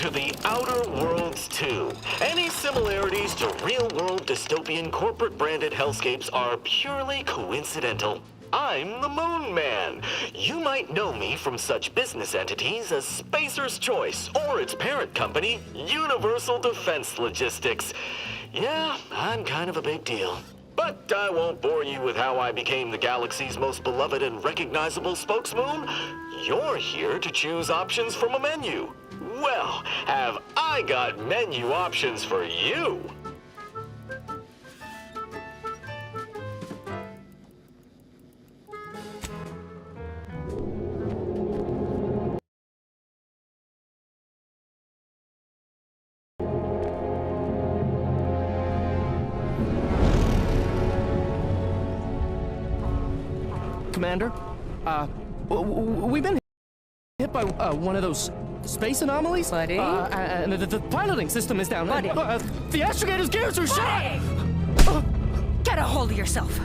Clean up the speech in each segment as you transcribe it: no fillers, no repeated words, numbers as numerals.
to the Outer Worlds 2. Any similarities to real-world dystopian corporate-branded hellscapes are purely coincidental. I'm the Moon Man. You might know me from such business entities as Spacer's Choice or its parent company, Universal Defense Logistics. Yeah, I'm kind of a big deal. But I won't bore you with how I became the galaxy's most beloved and recognizable spokesmoon. You're here to choose options from a menu. Well, have I got menu options for you? Commander, we've been hit by one of those space anomalies. Buddy? And the piloting system is down. Buddy? The astrogator's gears are shot! Get a hold of yourself!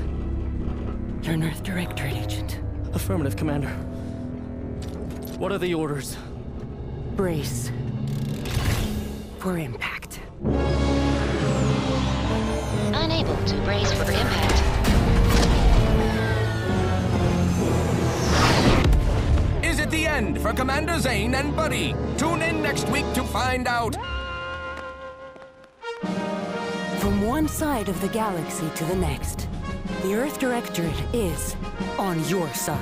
You're an Earth Directorate agent. Affirmative, Commander. What are the orders? Brace for impact. Unable to brace for impact. Is it the end for Commander Zane and Buddy? Tune in next week to find out. From one side of the galaxy to the next, the Earth Directorate is on your side.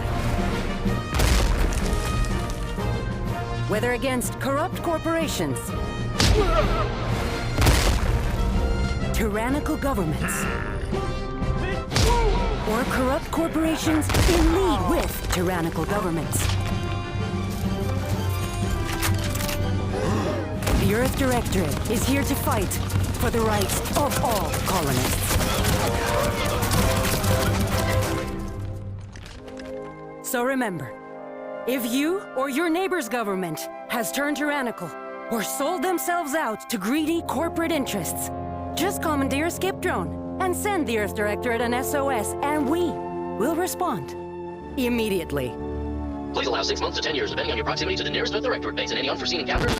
Whether against corrupt corporations, tyrannical governments, or corrupt corporations in league with tyrannical governments. The Earth Directorate is here to fight for the rights of all colonists. So remember, if you or your neighbor's government has turned tyrannical or sold themselves out to greedy corporate interests, just commandeer a skip drone and send the Earth Directorate an SOS, and we will respond immediately. Please allow 6 months to 10 years, depending on your proximity to the nearest Earth Directorate base and any unforeseen encounters.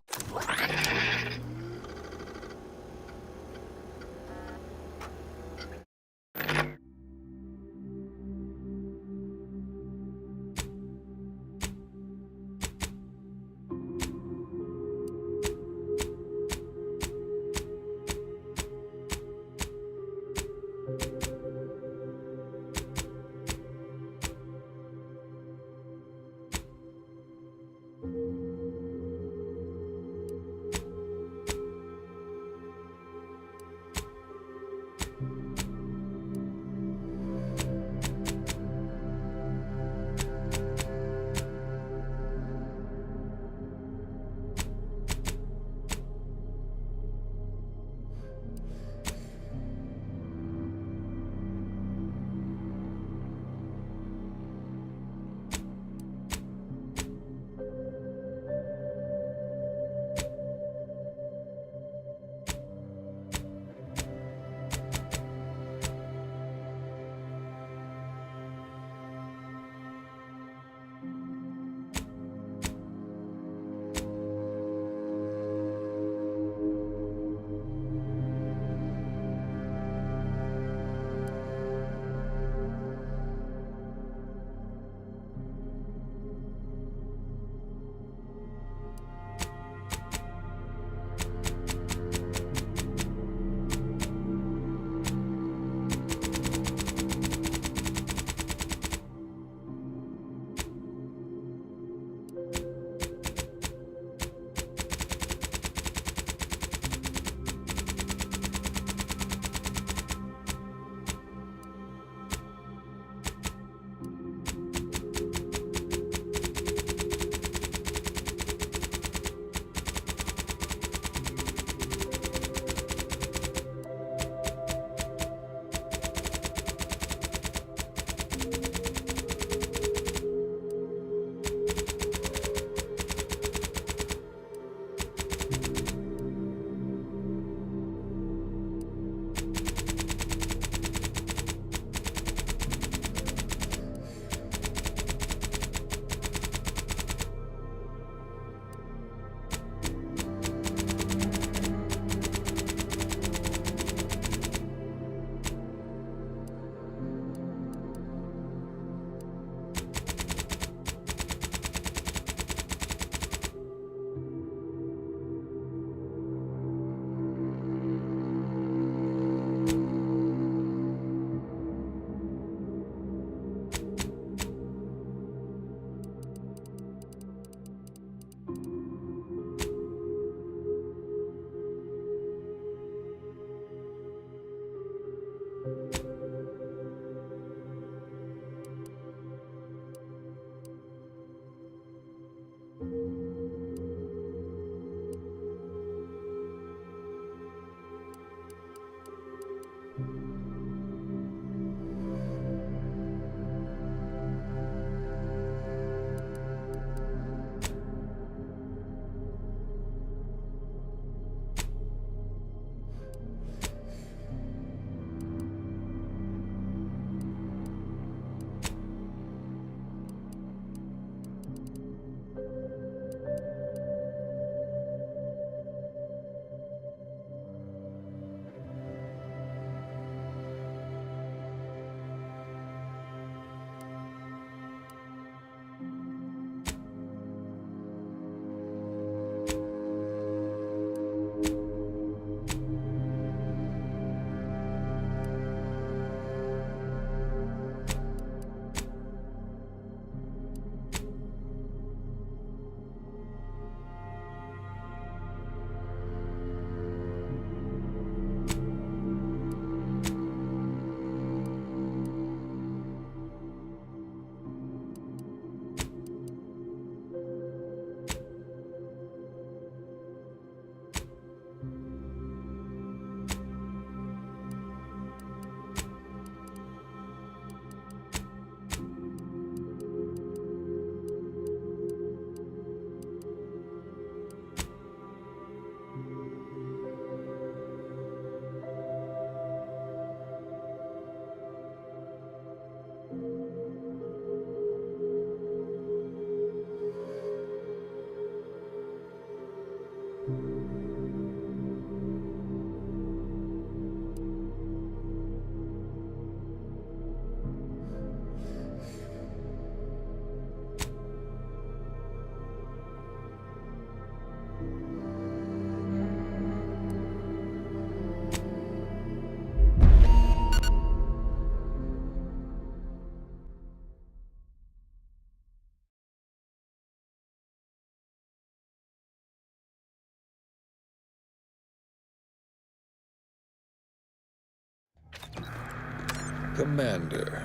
Commander,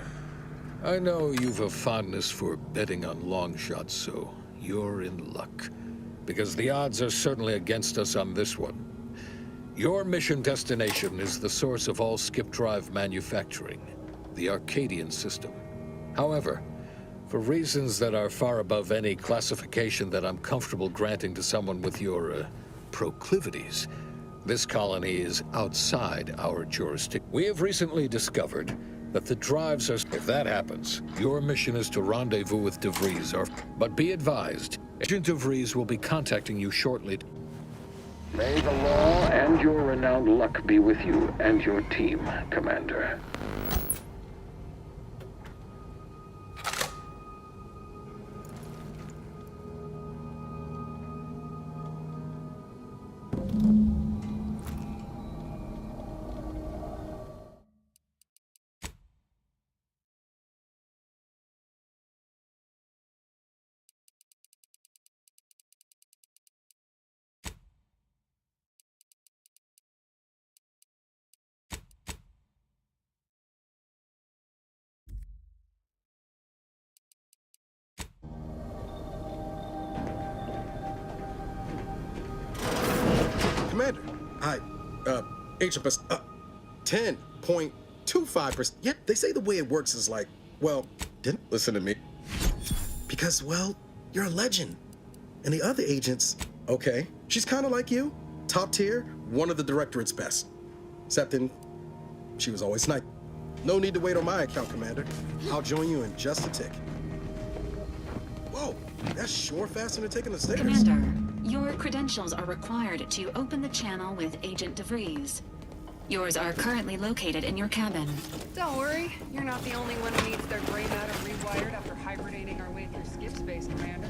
I know you've a fondness for betting on long shots, so you're in luck. Because the odds are certainly against us on this one. Your mission destination is the source of all skip drive manufacturing, the Arcadian system. However, for reasons that are far above any classification that I'm comfortable granting to someone with your, proclivities, this colony is outside our jurisdiction. We have recently discovered that the drives are... If that happens, your mission is to rendezvous with DeVries, but be advised, Agent DeVries will be contacting you shortly. May the law and your renowned luck be with you and your team, Commander. Commander, Agent 10.25%. Yeah, they say the way it works is like, well, didn't listen to me. Because, well, you're a legend. And the other agents, okay, she's kind of like you. Top tier, one of the Directorate's best. Except then, she was always nice. No need to wait on my account, Commander. I'll join you in just a tick. Whoa, that's sure faster than taking the stairs. Commander, your credentials are required to open the channel with Agent DeVries. Yours are currently located in your cabin. Don't worry, you're not the only one who needs their gray matter rewired after hibernating our way through skip space, Commander.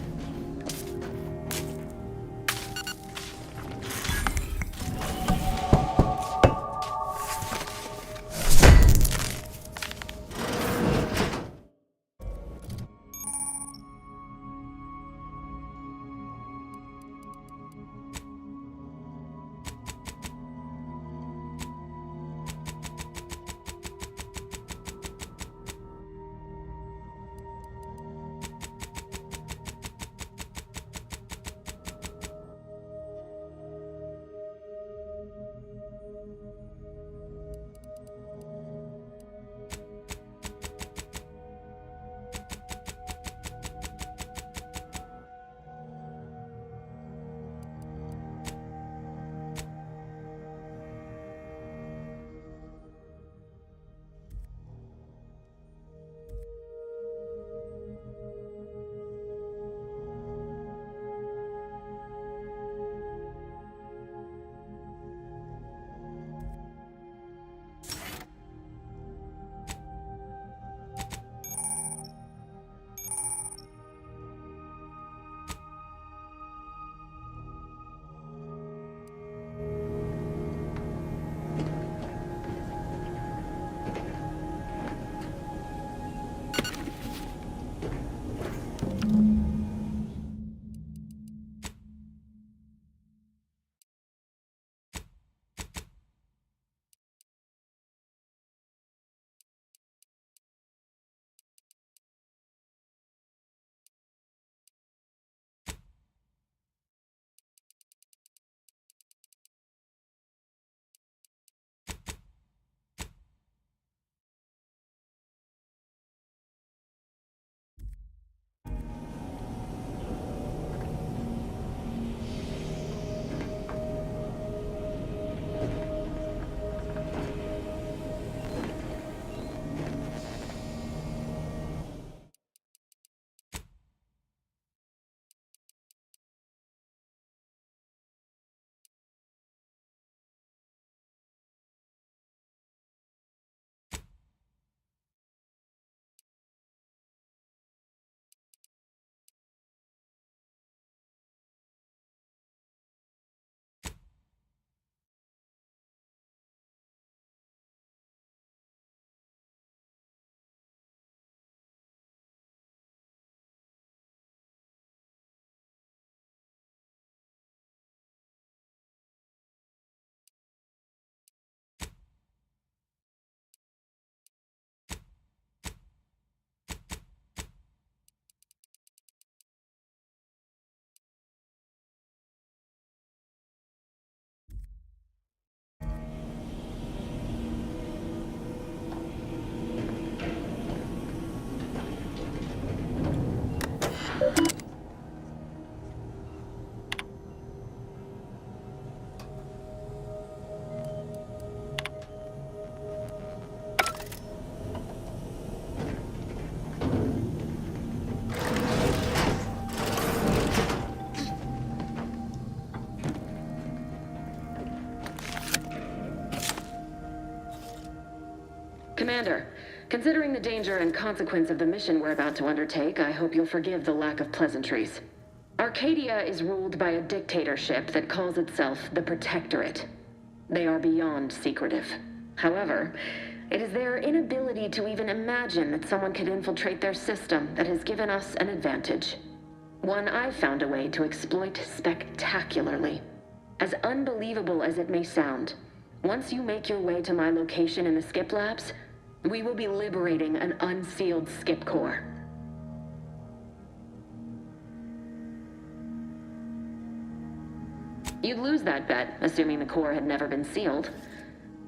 Commander, considering the danger and consequence of the mission we're about to undertake, I hope you'll forgive the lack of pleasantries. Arcadia is ruled by a dictatorship that calls itself the Protectorate. They are beyond secretive. However, it is their inability to even imagine that someone could infiltrate their system that has given us an advantage. One I've found a way to exploit spectacularly. As unbelievable as it may sound, once you make your way to my location in the Skip Labs, we will be liberating an unsealed Skip core. You'd lose that bet, assuming the core had never been sealed.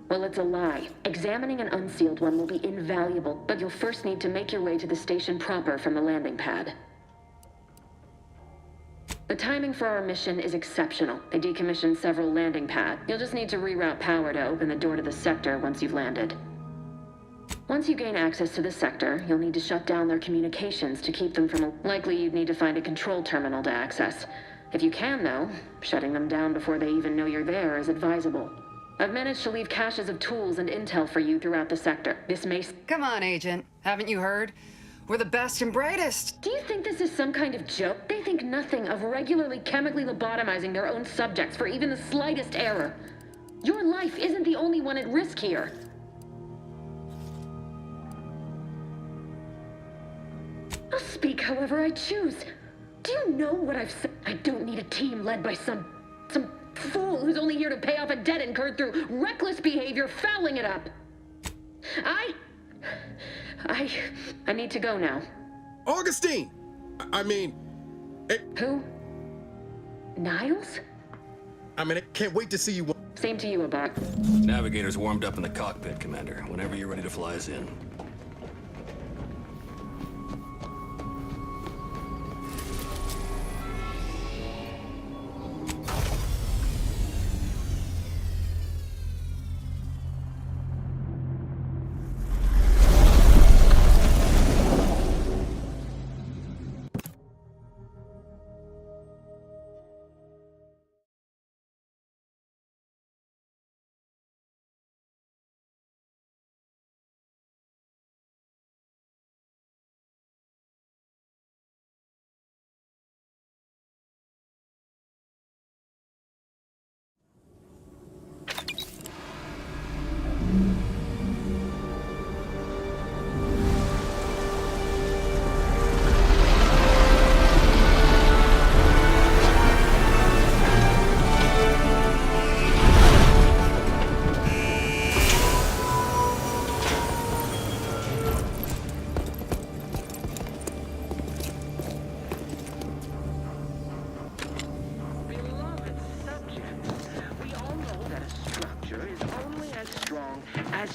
Well, it's a lie. Examining an unsealed one will be invaluable, but you'll first need to make your way to the station proper from the landing pad. The timing for our mission is exceptional. They decommissioned several landing pads. You'll just need to reroute power to open the door to the sector once you've landed. Once you gain access to the sector, you'll need to shut down their communications to keep them from... Likely you'd need to find a control terminal to access. If you can, though, shutting them down before they even know you're there is advisable. I've managed to leave caches of tools and intel for you throughout the sector. This may... Come on, Agent. Haven't you heard? We're the best and brightest. Do you think this is some kind of joke? They think nothing of regularly chemically lobotomizing their own subjects for even the slightest error. Your life isn't the only one at risk here. I'll speak however I choose. Do you know what I've said? I don't need a team led by some fool who's only here to pay off a debt incurred through reckless behavior, fouling it up. I need to go now. Augustine! I mean... Who? Niles? I mean, I can't wait to see you... Same to you, Abar. Navigator's warmed up in the cockpit, Commander. Whenever you're ready to fly us in.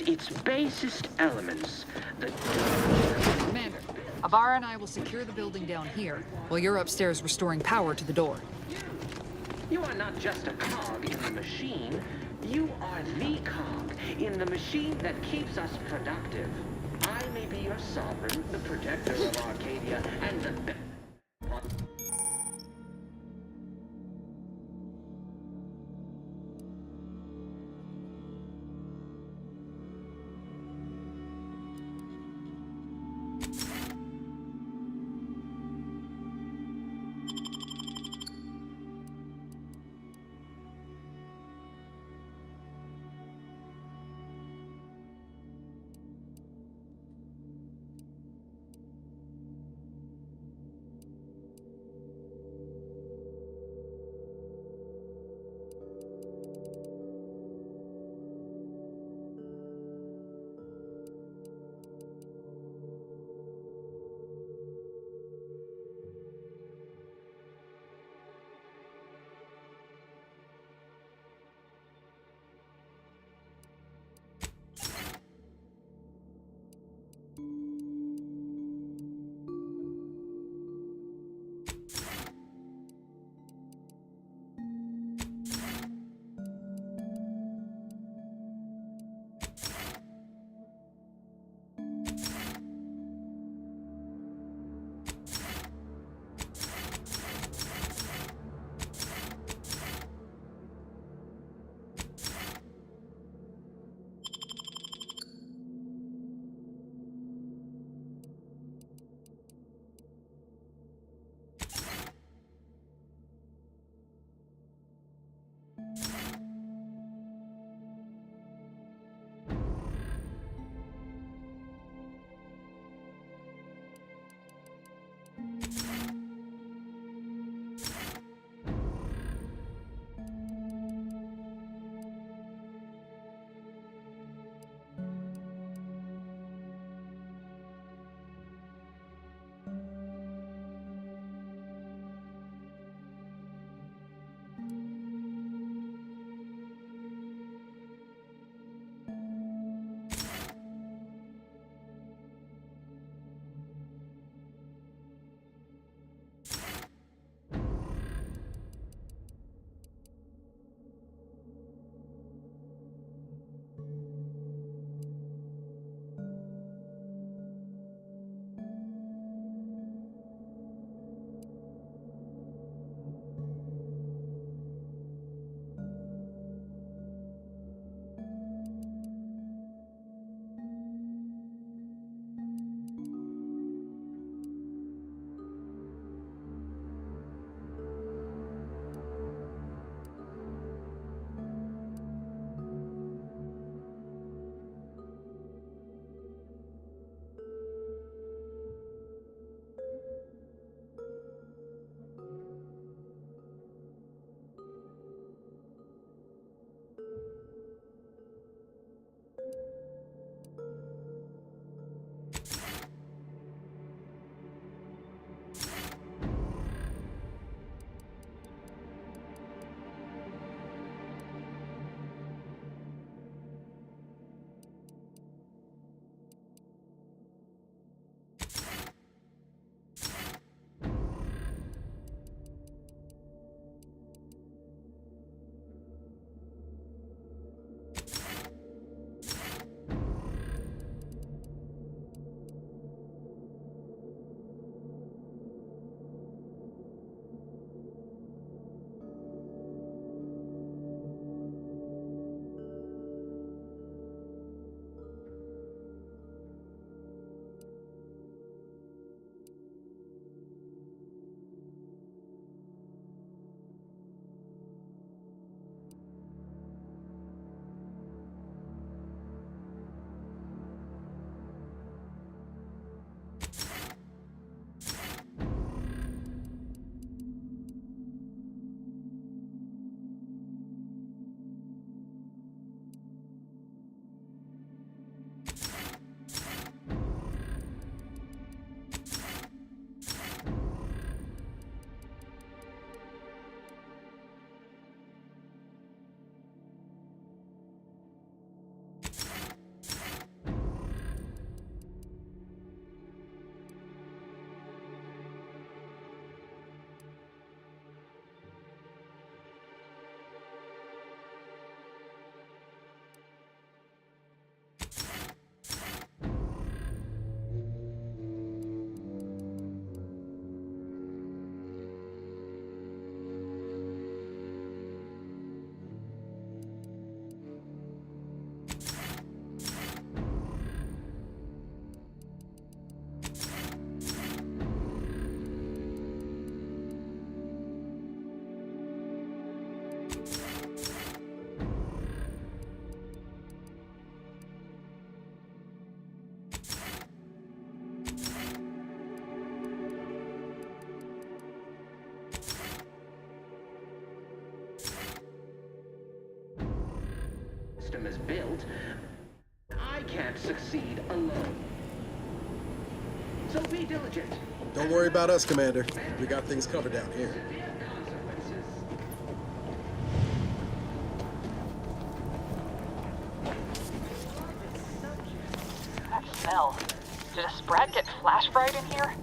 Its basest elements. Commander, Abara and I will secure the building down here, while you're upstairs restoring power to the door. You are not just a cog in the machine. You are the cog in the machine that keeps us productive. I may be your sovereign, the protector of Arcadia, and the... is built, I can't succeed alone. So be diligent. Don't worry about us, Commander. We got things covered down here. That smell. Did a Sprat get flash fried in here?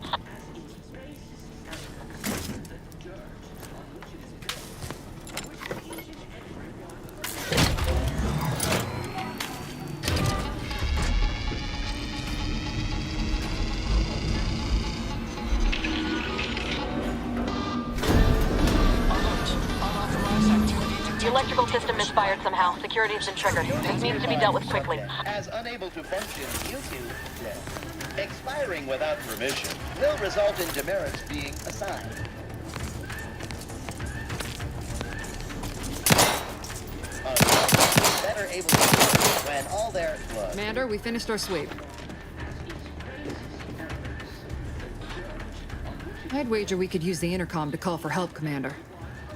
The electrical system misfired somehow. Security has been triggered. This needs to be dealt with quickly. As unable to function due to death. Expiring without permission will result in demerits being assigned. Better able to function when all their blood. Commander, we finished our sweep. I'd wager we could use the intercom to call for help, Commander.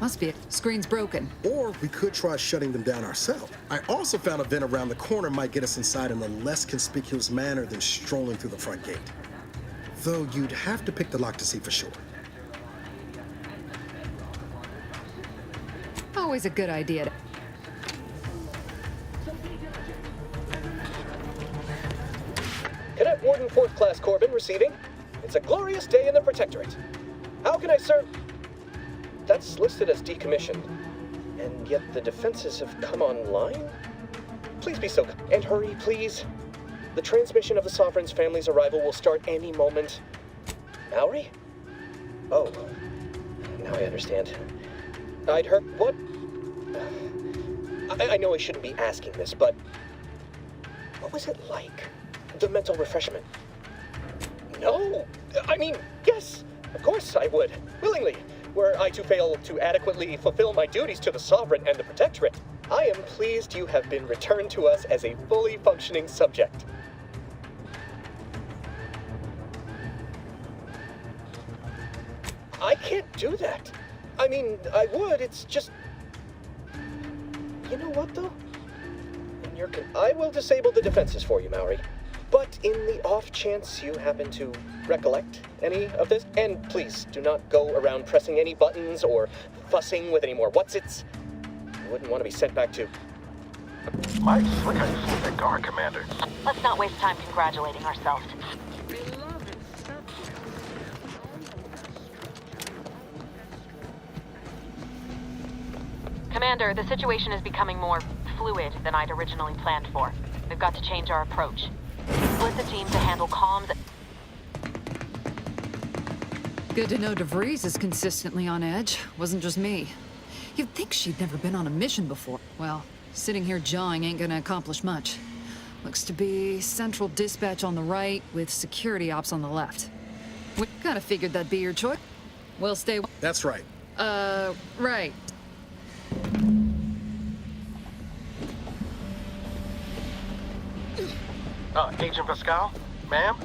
Must be. Screen's broken. Or we could try shutting them down ourselves. I also found a vent around the corner might get us inside in a less conspicuous manner than strolling through the front gate. Though you'd have to pick the lock to see for sure. Always a good idea to... Cadet Warden 4th Class Corbin receiving. It's a glorious day in the Protectorate. How can I serve? That's listed as decommissioned. And yet the defenses have come online? Please be so kind. And hurry, please. The transmission of the Sovereign's family's arrival will start any moment. Mallory? Oh. Now I understand. I'd heard... What? I know I shouldn't be asking this, but... What was it like? The mental refreshment? No! I mean, yes! Of course I would. Willingly. Were I to fail to adequately fulfill my duties to the Sovereign and the Protectorate, I am pleased you have been returned to us as a fully functioning subject. I can't do that. I mean, I would, it's just... You know what, though? I will disable the defenses for you, Mallory. But in the off chance you happen to recollect any of this, and please do not go around pressing any buttons or fussing with any more what's-its. You wouldn't want to be sent back to... Mike, look how you flew that guard, Commander. Let's not waste time congratulating ourselves. Commander, the situation is becoming more fluid than I'd originally planned for. We've got to change our approach. Split the team to handle comms. Good to know DeVries is consistently on edge. Wasn't just me. You'd think she'd never been on a mission before. Well, sitting here jawing ain't gonna accomplish much. Looks to be central dispatch on the right with security ops on the left. We kinda figured that'd be your choice. We'll stay... That's right. Right. Agent Pascal, ma'am,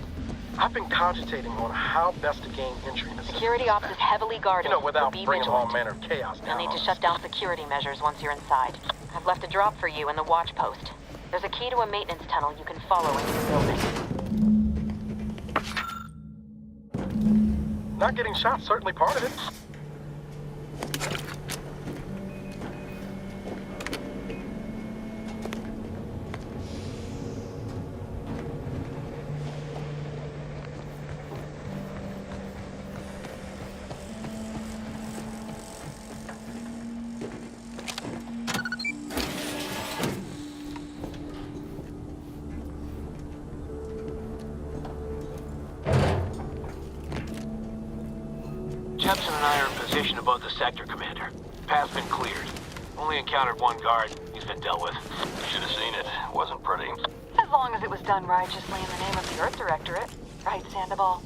I've been cogitating on how best to gain entry in the Security ops is heavily guarded. You know, without so be bringing all vigilant. manner of chaos You'll down need on to us. shut down security measures once you're inside. I've left a drop for you in the watch post. There's a key to a maintenance tunnel you can follow into the building. Not getting shot, certainly part of it. Jepson and I are in position above the sector, Commander. Path's been cleared. Only encountered one guard. He's been dealt with. You should have seen it. Wasn't pretty. As long as it was done righteously in the name of the Earth Directorate. Right, Sandoval?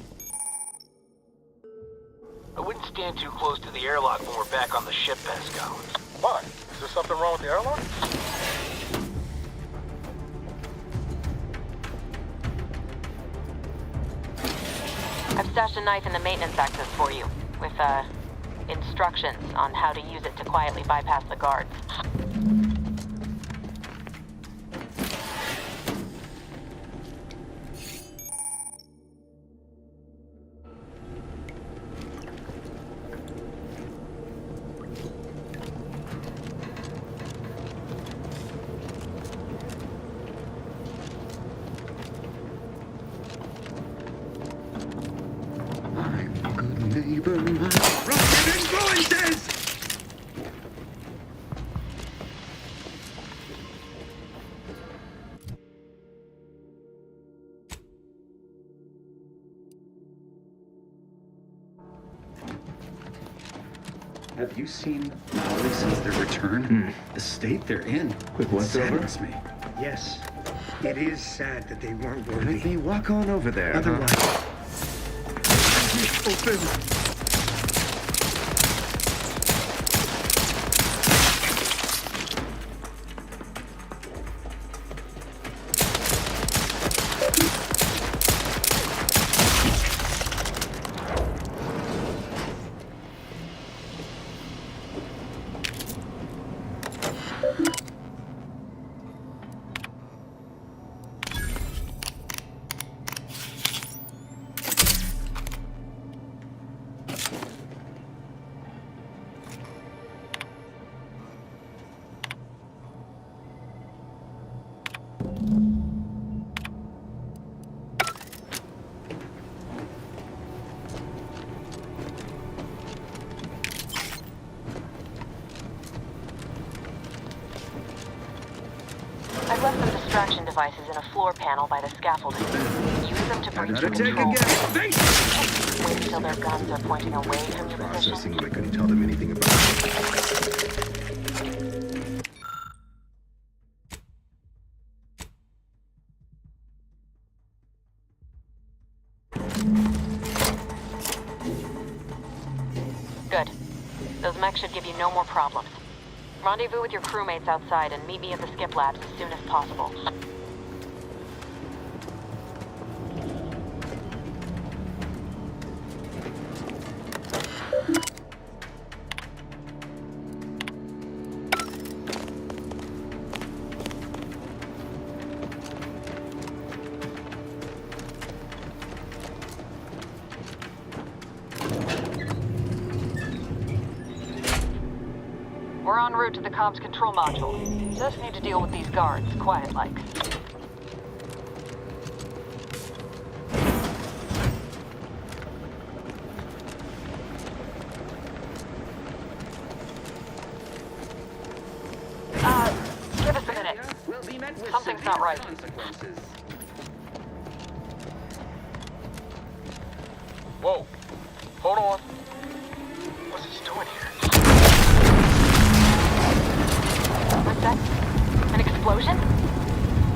I wouldn't stand too close to the airlock when we're back on the ship, Pascal. Why? Is there something wrong with the airlock? I've stashed a knife in the maintenance access for you, with, instructions on how to use it to quietly bypass the guards. Labor my rocket influences! Have you seen Molly since their return? The state they're in. Quick, what's saddens me. Yes. It is sad that they weren't worthy. Let me walk on over there. Otherwise, Open. I left some distraction devices in a floor panel by the scaffolding. Use them to breach the Take control. again. Wait until their guns are pointing away from your position. Processing, but I couldn't tell them anything about it. Good. Those mechs should give you no more problems. Rendezvous with your crewmates outside and meet me at the skip labs as soon as possible. We're en route to the comms control module. Just need to deal with these guards, quiet-like. Give us a minute. Will be met with Something's severe not right. consequences. Whoa. Hold on. What's he doing here? What's that? An explosion?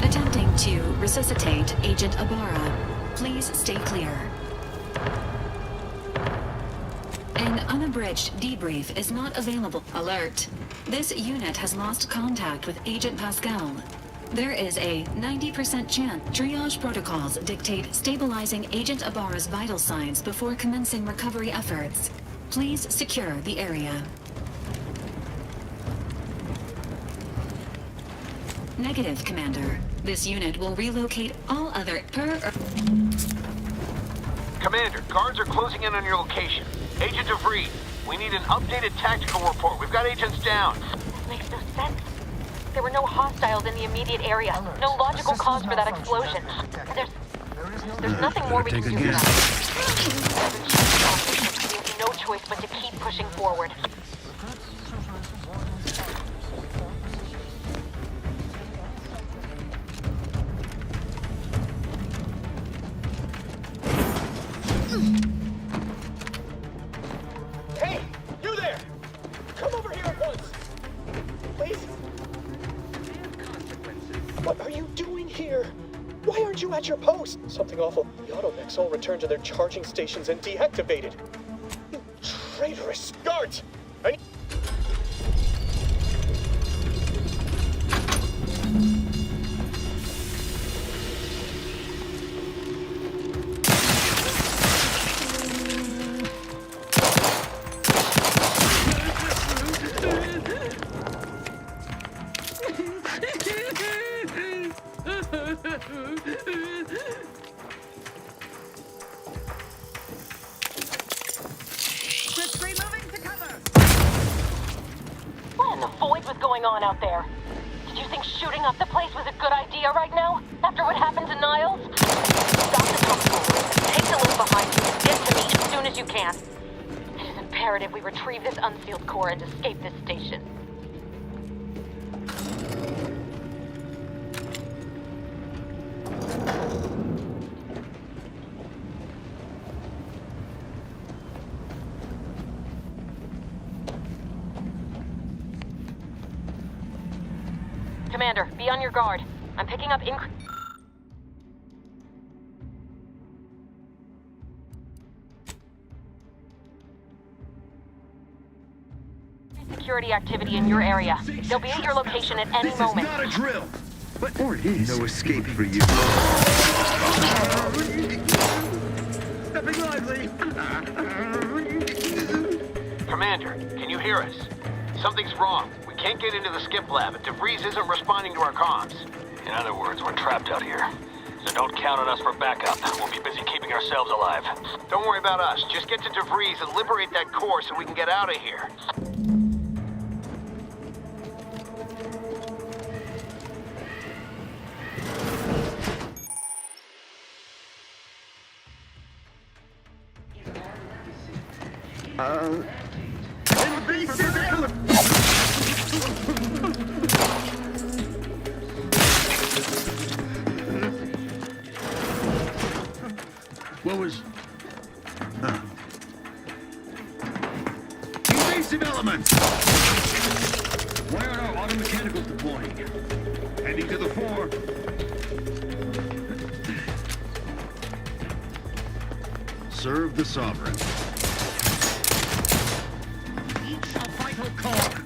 Attempting to resuscitate Agent Ibarra. Please stay clear. An unabridged debrief is not available. Alert. This unit has lost contact with Agent Pascal. There is a 90% chance triage protocols dictate stabilizing Agent Ibarra's vital signs before commencing recovery efforts. Please secure the area. Negative, Commander. This unit will relocate all other Commander, guards are closing in on your location. Agent DeVries, we need an updated tactical report. We've got agents down. This makes no sense. There were no hostiles in the immediate area. No logical cause for that explosion. There's nothing more we can do for that. We have no choice but to keep pushing forward. Hey, you there! Come over here at once! Please? What are you doing here? Why aren't you at your post? Something awful. The automechs all returned to their charging stations and deactivated. You traitorous guards! What in the void was going on out there? Did you think shooting up the place was a good idea right now? After what happened to Niles? Stop the tomfoolery, take the look behind you, and get to me as soon as you can. imperative we retrieve this unsealed core and escape this station. Commander, be on your guard. I'm picking up security activity in your area. They'll be at your location at any moment. This is not a drill! But or is no escape for you. Stepping lively! Commander, can you hear us? Something's wrong. We can't get into the skip lab, and DeVries isn't responding to our comms. In other words, we're trapped out here. So don't count on us for backup. We'll be busy keeping ourselves alive. Don't worry about us. Just get to DeVries and liberate that core so we can get out of here. What was... Evasive elements! Why aren't our auto mechanicals deploying? Heading to the fore. Serve the Sovereign. Each a vital core.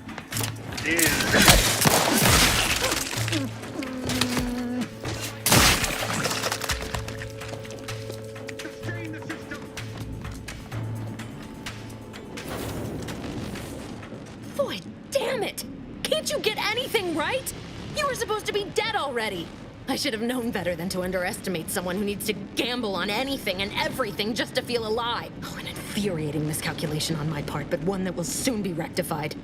Boy, damn it! Can't you get anything right? You were supposed to be dead already. I should have known better than to underestimate someone who needs to gamble on anything and everything just to feel alive. Oh, an infuriating miscalculation on my part, but one that will soon be rectified.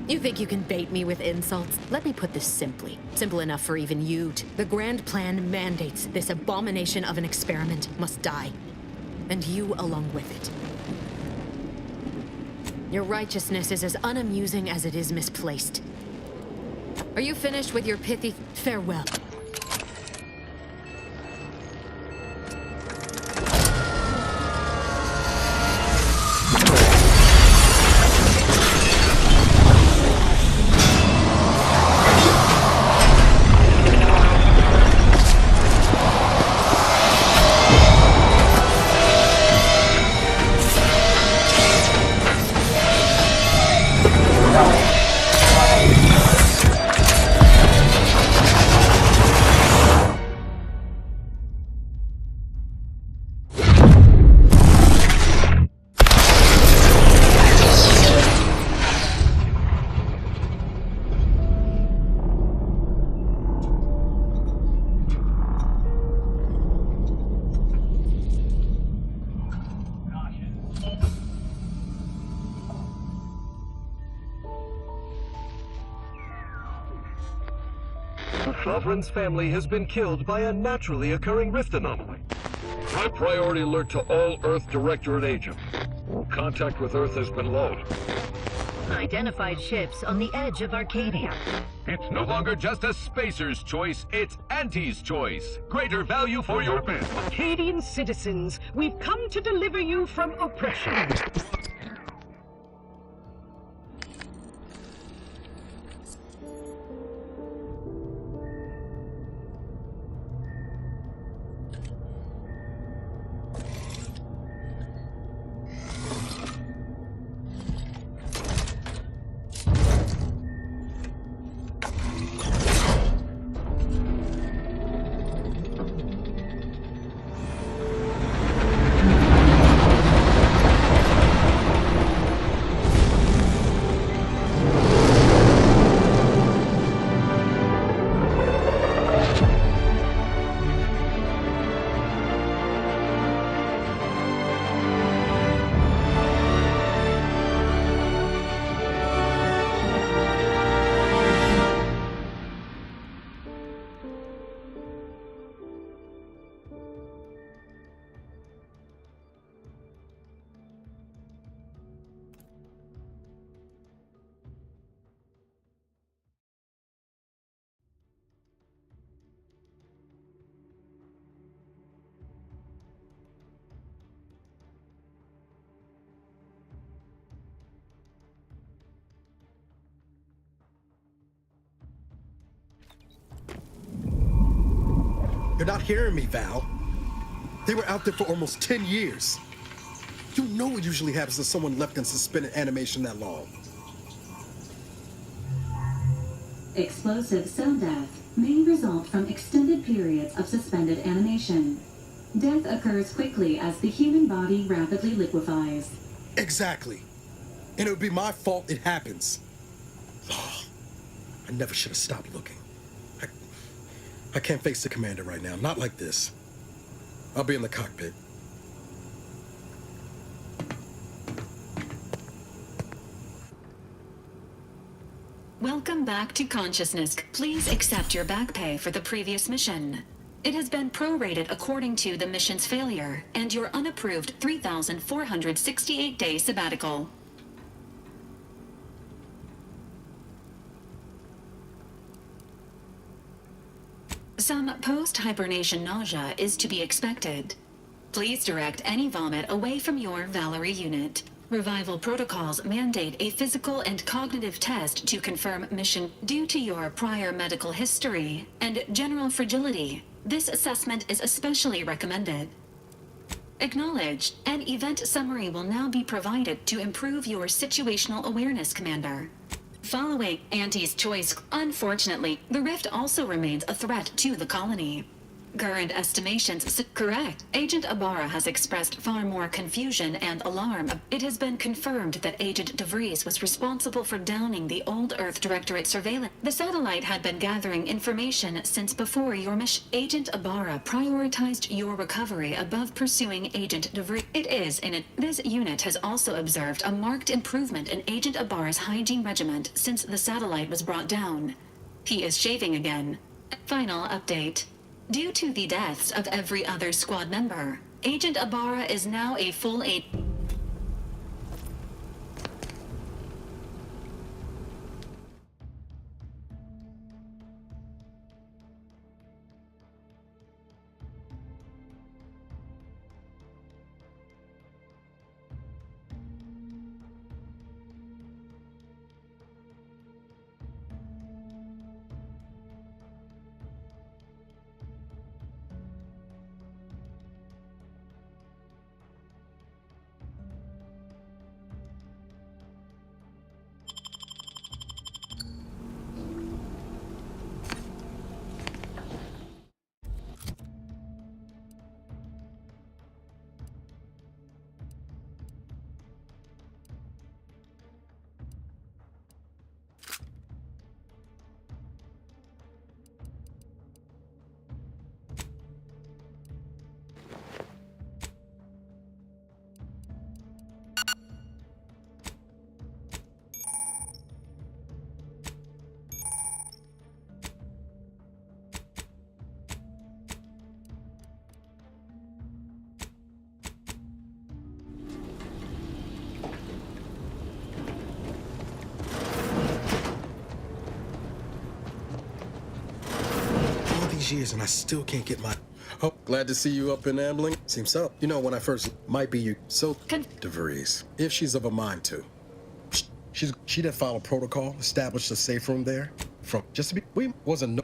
You think you can bait me with insults? Let me put this simply. Simple enough for even you to. The Grand Plan mandates this abomination of an experiment must die. And you along with it. Your righteousness is as unamusing as it is misplaced. Are you finished with your pithy farewell? Sovereign's family has been killed by a naturally occurring rift anomaly. High priority alert to all Earth Directorate agents. Contact with Earth has been low. Identified ships on the edge of Arcadia. It's no longer just a spacer's choice, it's Auntie's choice. Greater value for your men. Arcadian citizens, we've come to deliver you from oppression. You're not hearing me, Val. They were out there for almost 10 years. You know what usually happens to someone left in suspended animation that long. Explosive cell death may result from extended periods of suspended animation. Death occurs quickly as the human body rapidly liquefies. Exactly. And it would be my fault it happens. Oh, I never should have stopped looking. I can't face the commander right now, not like this. I'll be in the cockpit. Welcome back to consciousness. Please accept your back pay for the previous mission. It has been prorated according to the mission's failure and your unapproved 3,468-day sabbatical. Some post-hibernation nausea is to be expected. Please direct any vomit away from your Valerie unit. Revival protocols mandate a physical and cognitive test to confirm mission. Due to your prior medical history and general fragility, this assessment is especially recommended. Acknowledged. An event summary will now be provided to improve your situational awareness, Commander. Following Auntie's choice, unfortunately, the rift also remains a threat to the colony. Current estimations correct. Agent Ibarra has expressed far more confusion and alarm. It has been confirmed that Agent DeVries was responsible for downing the old Earth Directorate surveillance. The satellite had been gathering information since before your mission. Agent Ibarra prioritized your recovery above pursuing Agent DeVries. It is in it. This unit has also observed a marked improvement in Agent Ibarra's hygiene regimen since the satellite was brought down. He is shaving again. Final update. Due to the deaths of every other squad member, Agent Ibarra is now a full agent. Years and I still can't get my... Oh, glad to see you up and ambling. Seems so. You know, when I first... Might be you. So... DeVries. If she's of a mind to. She did follow protocol, established a safe room there. From... Just to be... We wasn't no...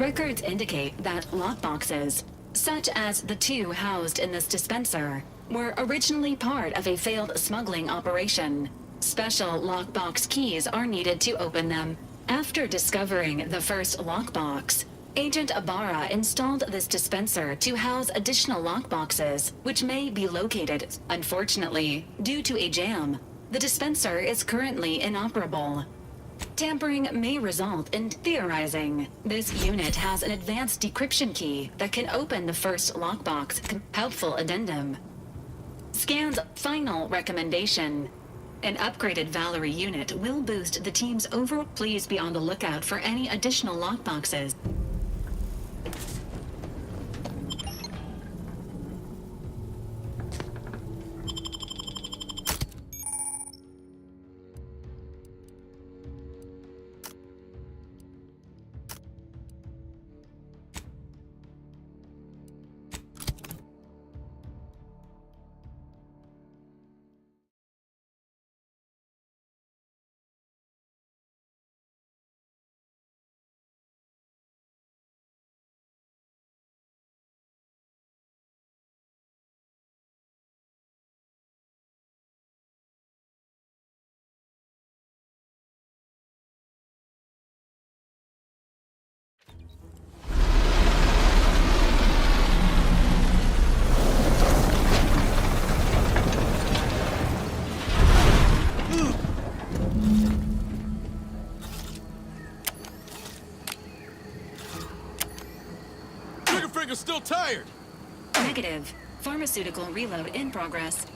Records indicate that lockboxes, such as the two housed in this dispenser, were originally part of a failed smuggling operation. Special lockbox keys are needed to open them. After discovering the first lockbox, Agent Ibarra installed this dispenser to house additional lockboxes, which may be located. Unfortunately, due to a jam, the dispenser is currently inoperable. Tampering may result in theorizing. This unit has an advanced decryption key that can open the first lockbox. Helpful addendum. Scan's final recommendation. An upgraded Valerie unit will boost the team's overall. Please be on the lookout for any additional lockboxes. Triggerfinger's still tired. Negative. Pharmaceutical reload in progress.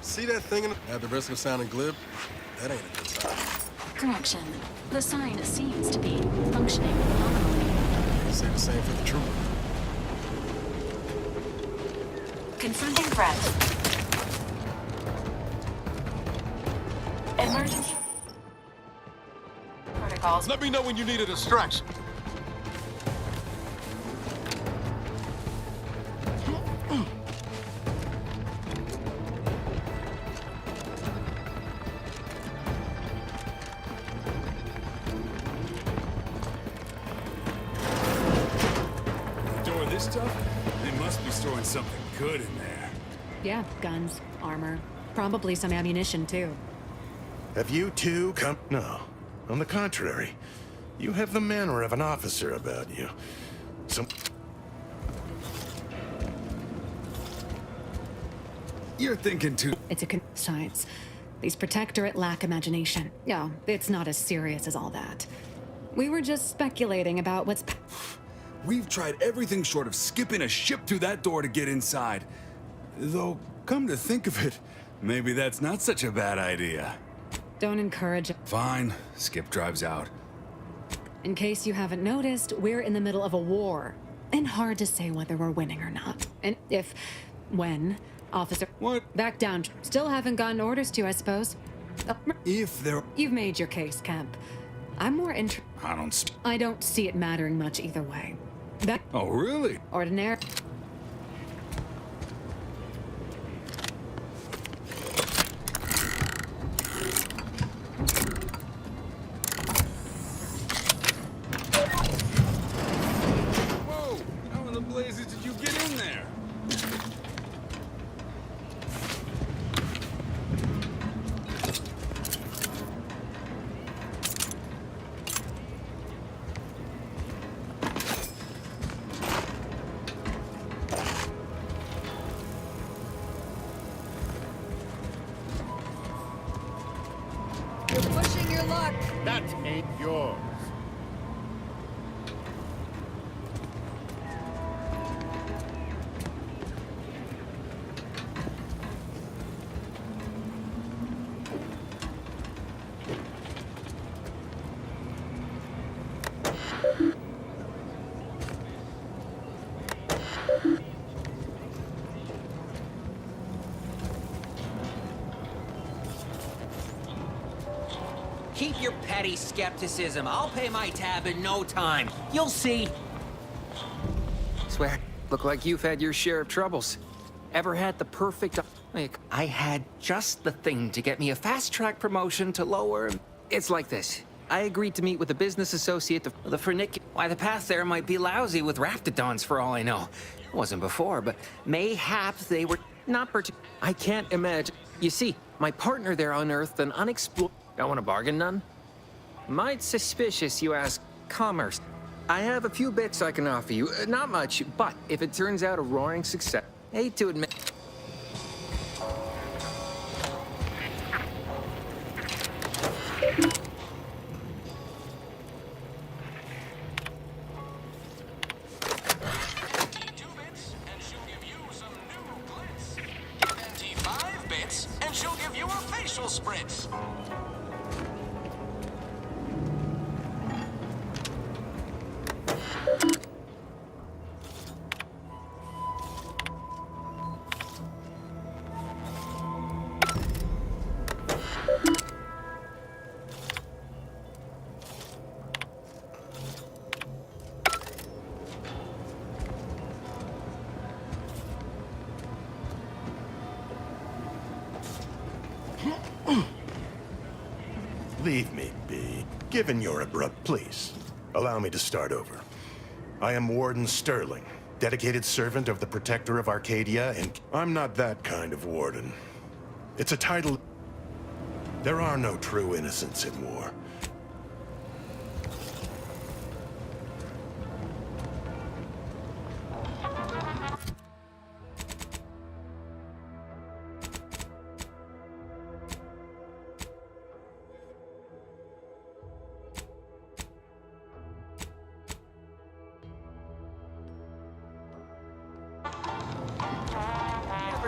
See that thing at the risk of sounding glib? That ain't a good sign. Correction. The sign seems to be functioning nominally. You say the same for the trooper. Confronting threat. Emergency protocols. Let me know when you need a distraction. Doing this stuff? They must be storing something good in there. Yeah, guns, armor, probably some ammunition too. Have you two come? No. On the contrary, you have the manner of an officer about you. You're thinking too. It's a science. These Protectorate lack imagination. No, it's not as serious as all that. We were just speculating about what's... We've tried everything short of skipping a ship through that door to get inside. Though, come to think of it, maybe that's not such a bad idea. Don't encourage it. Fine. Skip drives out. In case you haven't noticed, we're in the middle of a war. And hard to say whether we're winning or not. And when, officer... What? Back down. Still haven't gotten orders to, I suppose. If there... You've made your case, Kemp. I'm more I don't see it mattering much either way. Oh, really? Ordinary. Whoa! How in the blazes did you get in there? You're pushing your luck. That ain't yours. Keep your petty skepticism. I'll pay my tab in no time. You'll see. Swear, look like you've had your share of troubles. Ever had the perfect... I had just the thing to get me a fast-track promotion to lower... It's like this. I agreed to meet with a business associate of the funicular. Why, the path there might be lousy with raptidons for all I know. It wasn't before, but mayhaps they were not particular. I can't imagine. You see, my partner there unearthed an unexplored... Don't want to bargain none? Might suspicious, you ask. Commerce. I have a few bits I can offer you. Not much, but if it turns out a roaring success... Hate to admit... and she'll give you a facial spritz. Leave me be. Given your abrupt, please, allow me to start over. I am Warden Sterling, dedicated servant of the Protector of Arcadia, and I'm not that kind of warden. It's a title. There are no true innocents in war.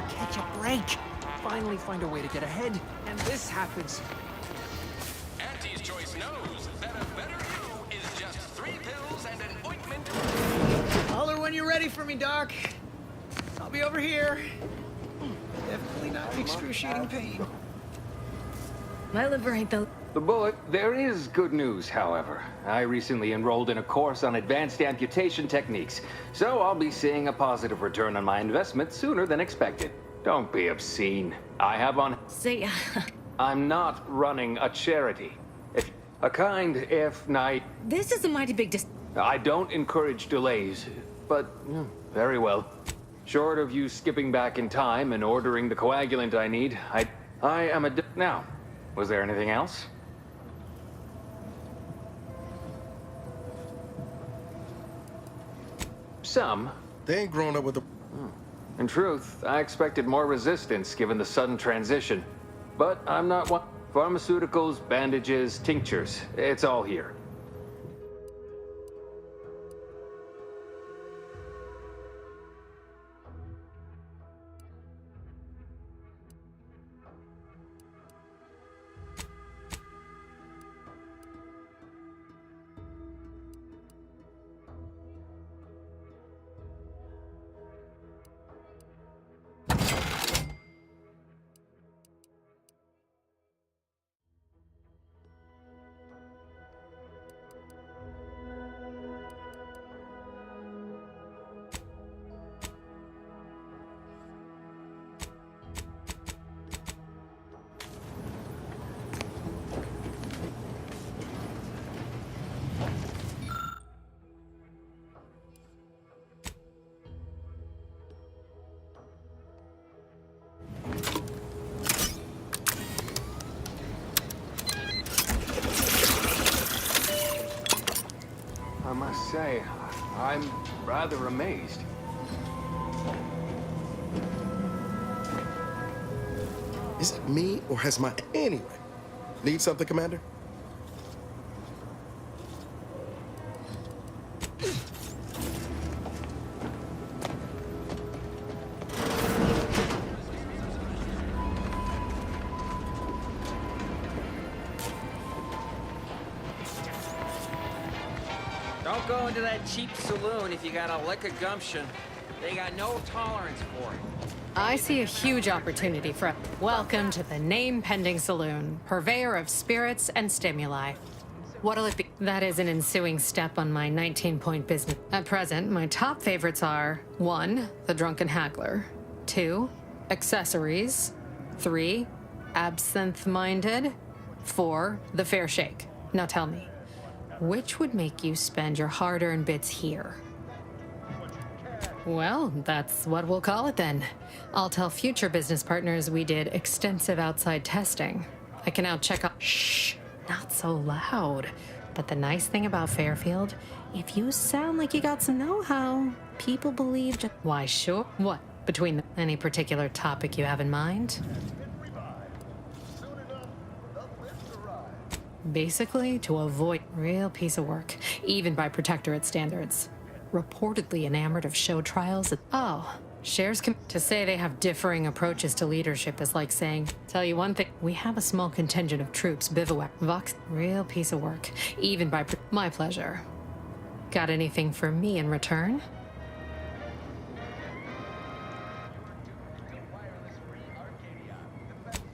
Catch a break. Finally find a way to get ahead, and this happens. Auntie's Choice knows that a better you is just 3 pills and an ointment. Holler when you're ready for me, Doc. I'll be over here. Definitely not excruciating pain. My liver ain't the... The bullet, there is good news, however. I recently enrolled in a course on advanced amputation techniques, so I'll be seeing a positive return on my investment sooner than expected. Don't be obscene. I have on... See... I'm not running a charity. If a kind, if night... This is a mighty big I don't encourage delays, but very well. Short of you skipping back in time and ordering the coagulant I need, I am a... Now, was there anything else? Some. They ain't grown up with the... In truth, I expected more resistance given the sudden transition. But I'm not one. Pharmaceuticals, bandages, tinctures. It's all here. I must say, I'm rather amazed. Is it me, or has my... Anyway. Need something, Commander? Don't go into that cheap saloon if you got a lick of gumption. They got no tolerance for it. I see a huge opportunity for. Welcome to the name-pending saloon, purveyor of spirits and stimuli. What'll it be? That is an ensuing step on my 19-point business. At present, my top favorites are 1. The Drunken Haggler, 2. Accessories, 3. Absinthe-Minded, 4. The Fair Shake. Now tell me, which would make you spend your hard-earned bits here? Well, that's what we'll call it then. I'll tell future business partners we did extensive outside testing. I can now check out. Shh, not so loud. But the nice thing about Fairfield, if you sound like you got some know-how, people believe just. Why, sure. What? Between them? Any particular topic you have in mind? Basically, to avoid real piece of work, even by Protectorate standards. Reportedly enamored of show trials. Oh, shares to say they have differing approaches to leadership is like saying, tell you one thing, we have a small contingent of troops bivouac. Vox, real piece of work, even by my pleasure. Got anything for me in return?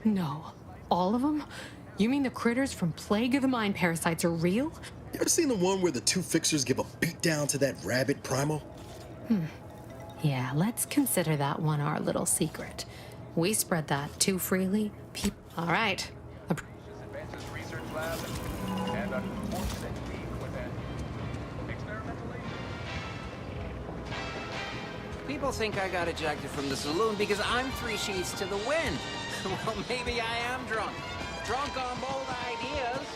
No. All of them? You mean the critters from Plague of the Mind parasites are real? You ever seen the one where the two fixers give a beatdown to that rabid primal? Yeah, let's consider that one our little secret. We spread that too freely. All right. People think I got ejected from the saloon because I'm 3 sheets to the wind. Well, maybe I am drunk. Drunk on bold ideas.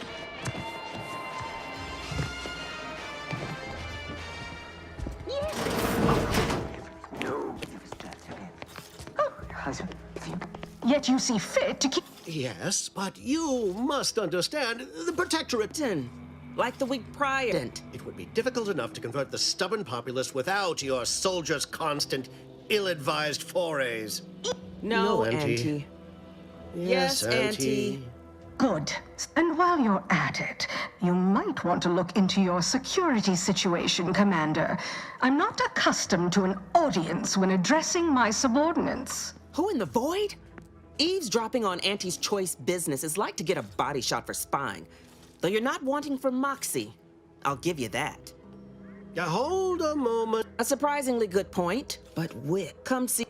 Yet you see fit to keep. Yes, but you must understand the Protectorate. Like the week prior. It would be difficult enough to convert the stubborn populace without your soldiers' constant, ill-advised forays. No, Auntie. Auntie. Yes, Auntie. Good. And while you're at it, you might want to look into your security situation, Commander. I'm not accustomed to an audience when addressing my subordinates. Who in the void? Eavesdropping on Auntie's choice business is like to get a body shot for spying. Though you're not wanting for moxie. I'll give you that. Now hold a moment. A surprisingly good point, but wit. Come see.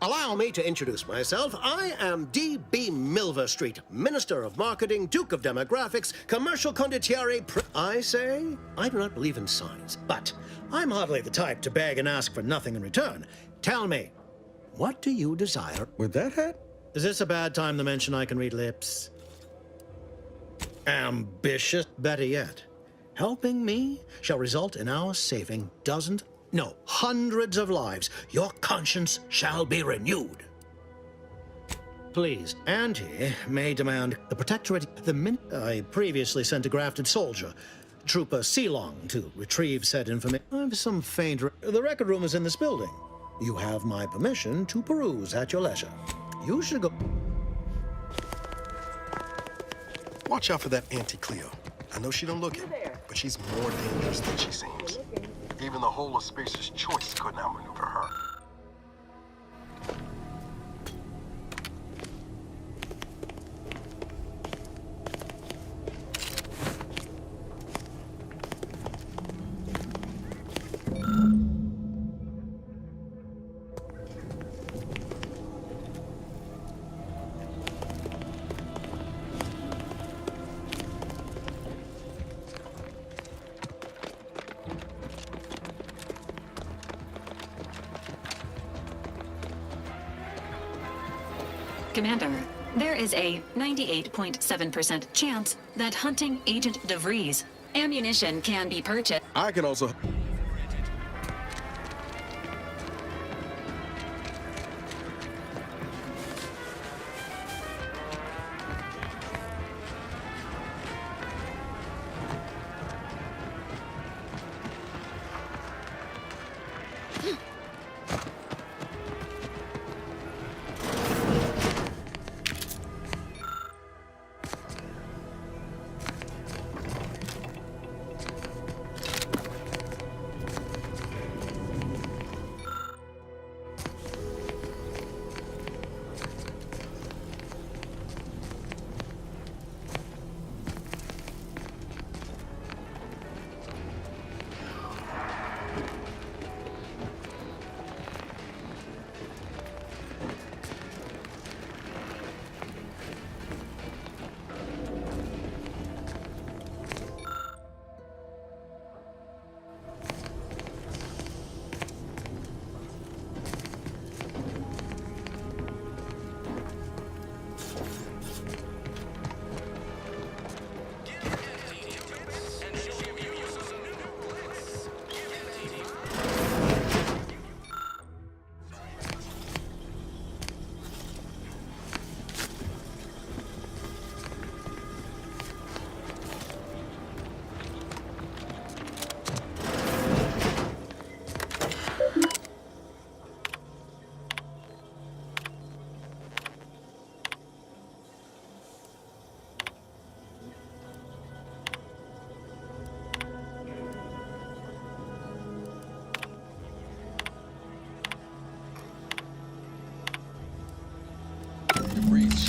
Allow me to introduce myself. I am D.B. Milverstreet, Minister of Marketing, Duke of Demographics, Commercial Condottiere. I say, I do not believe in signs, but I'm hardly the type to beg and ask for nothing in return. Tell me, what do you desire? With that hat? Is this a bad time to mention I can read lips? Ambitious. Better yet, helping me shall result in our saving dozens, no, hundreds of lives. Your conscience shall be renewed. Please, Auntie may demand the Protectorate I previously sent a grafted soldier, Trooper Sealong, to retrieve said information. I have some faint... The record room is in this building. You have my permission to peruse at your leisure. You should go... Watch out for that Auntie Cleo. I know she don't look it, but she's more dangerous than she seems. Even the whole of Spacer's Choice couldn't outmaneuver her. Commander, there is a 98.7% chance that hunting Agent DeVries ammunition can be purchased. I can also...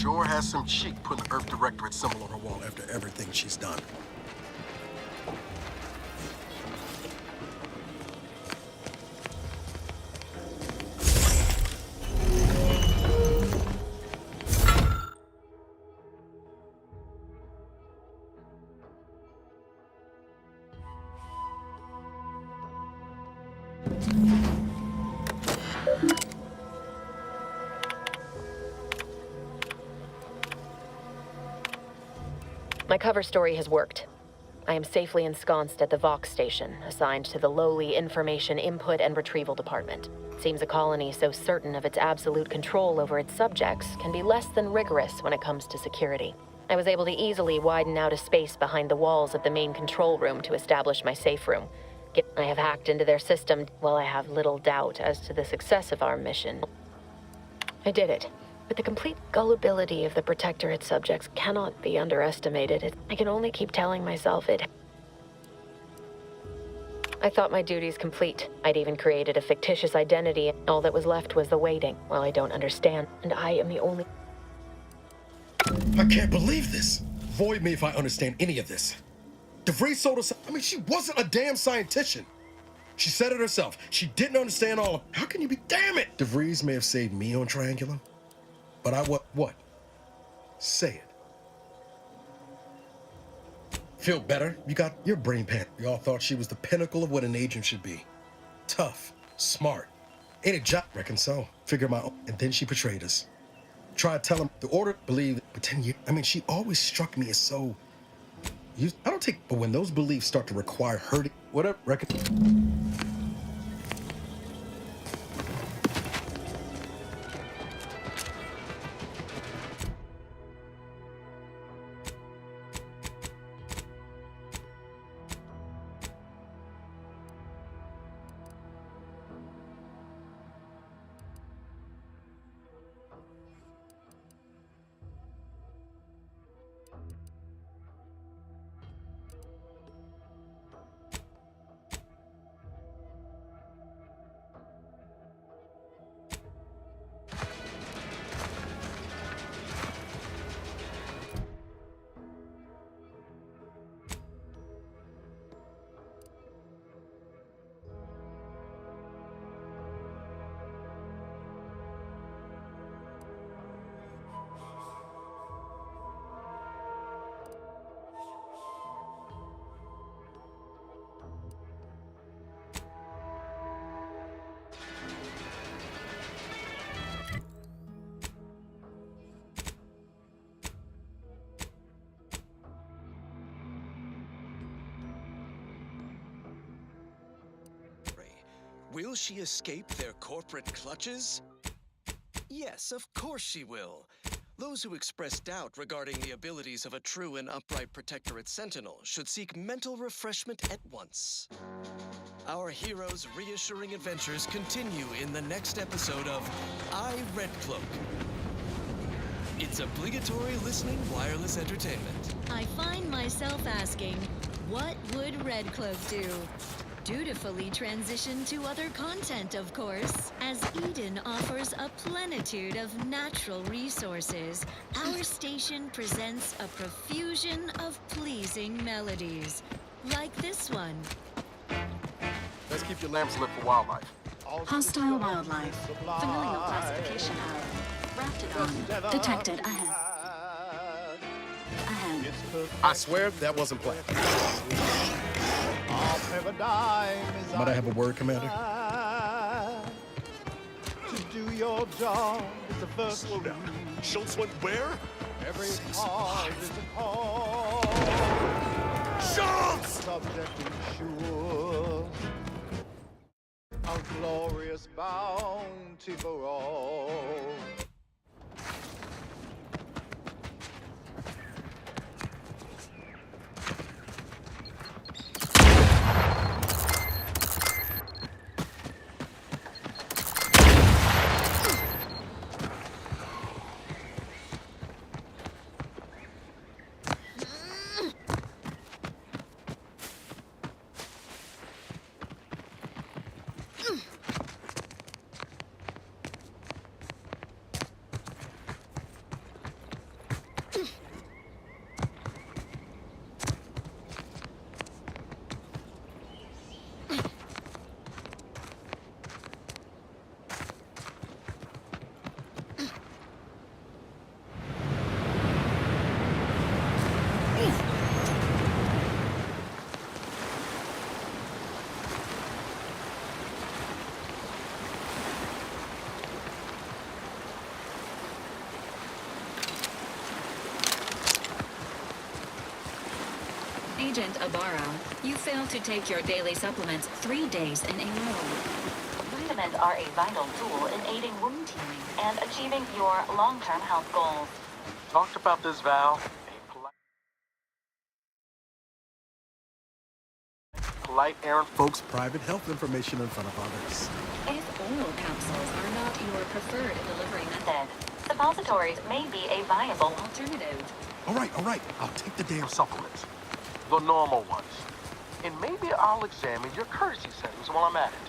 sure has some cheek putting the Earth Directorate symbol on her wall after everything she's done. My cover story has worked. I am safely ensconced at the Vox station, assigned to the lowly Information Input and Retrieval Department. Seems a colony so certain of its absolute control over its subjects can be less than rigorous when it comes to security. I was able to easily widen out a space behind the walls of the main control room to establish my safe room. I have hacked into their system. While I have little doubt as to the success of our mission, I did it. But the complete gullibility of the Protectorate subjects cannot be underestimated. I can only keep telling myself it. I thought my duties complete. I'd even created a fictitious identity. All that was left was the waiting. Well, I don't understand, and I am the only... I can't believe this. Void me if I understand any of this. DeVries sold us. I mean, she wasn't a damn scientician. She said it herself. She didn't understand all of... How can you be... Damn it! DeVries may have saved me on Triangulum. But I what? Say it. Feel better? You got your brain pan. We all thought she was the pinnacle of what an agent should be. Tough, smart. Ain't a job, reckon so. Figure my own. And then she betrayed us. Try to tell him the order, believe, but 10 years. I mean, she always struck me as so... I don't take... But when those beliefs start to require hurting, whatever, reckon... Will she escape their corporate clutches? Yes, of course she will. Those who express doubt regarding the abilities of a true and upright Protectorate Sentinel should seek mental refreshment at once. Our heroes' reassuring adventures continue in the next episode of I, Red Cloak. It's obligatory listening wireless entertainment. I find myself asking, what would Red Cloak do? Dutifully transition to other content, of course. As Eden offers a plenitude of natural resources, our station presents a profusion of pleasing melodies, like this one. Let's keep your lamps lit for wildlife. Hostile wildlife. Familial classification error. Raptidon. Detected ahead. Ahead. I swear that wasn't planned. Might I have a word, Commander? To do your job is the first. Slow down. Schultz went where? Every cause is a cause. Schultz! Subject ensures a glorious bounty for all. Agent Ibarra, you failed to take your daily supplements 3 days in a row. Vitamins are a vital tool in aiding wound healing and achieving your long-term health goals. Talked about this, Val. Polite errand folks' private health information in front of others. If oral capsules are not your preferred delivery method, suppositories may be a viable alternative. All right. I'll take the damn supplements. The normal ones. And maybe I'll examine your courtesy settings while I'm at it.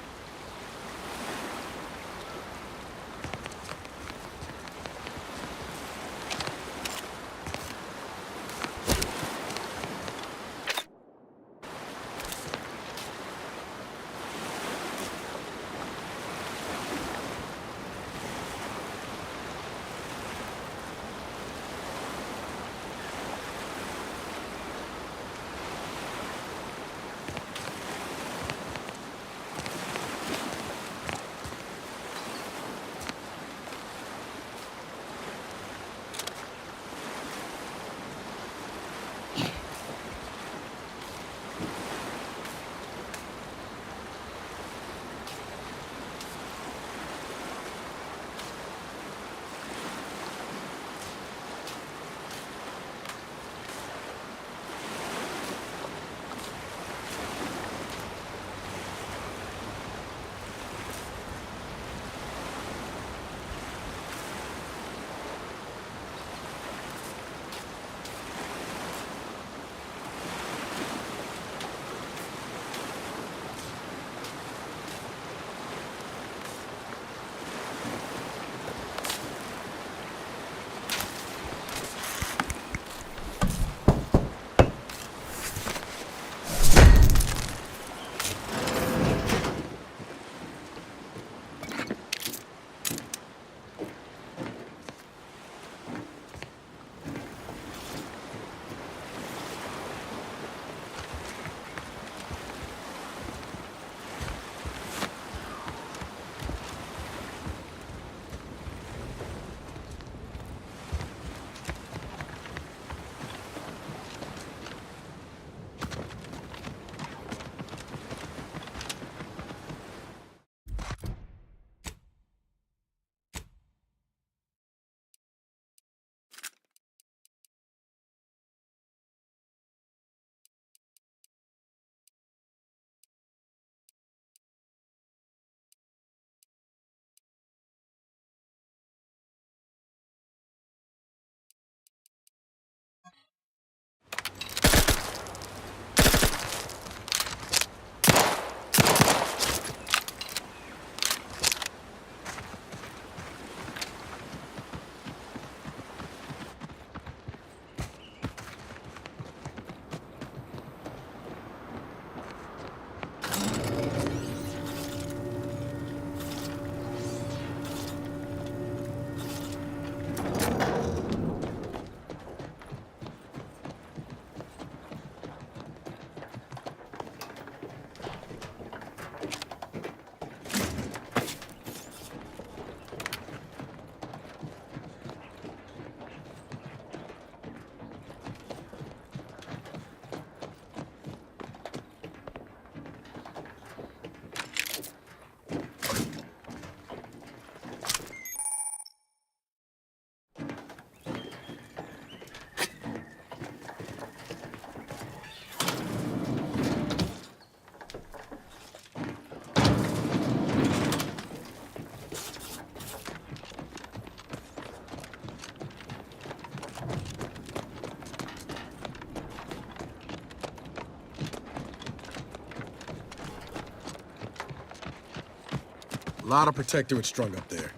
A lot of protectorate strung up there.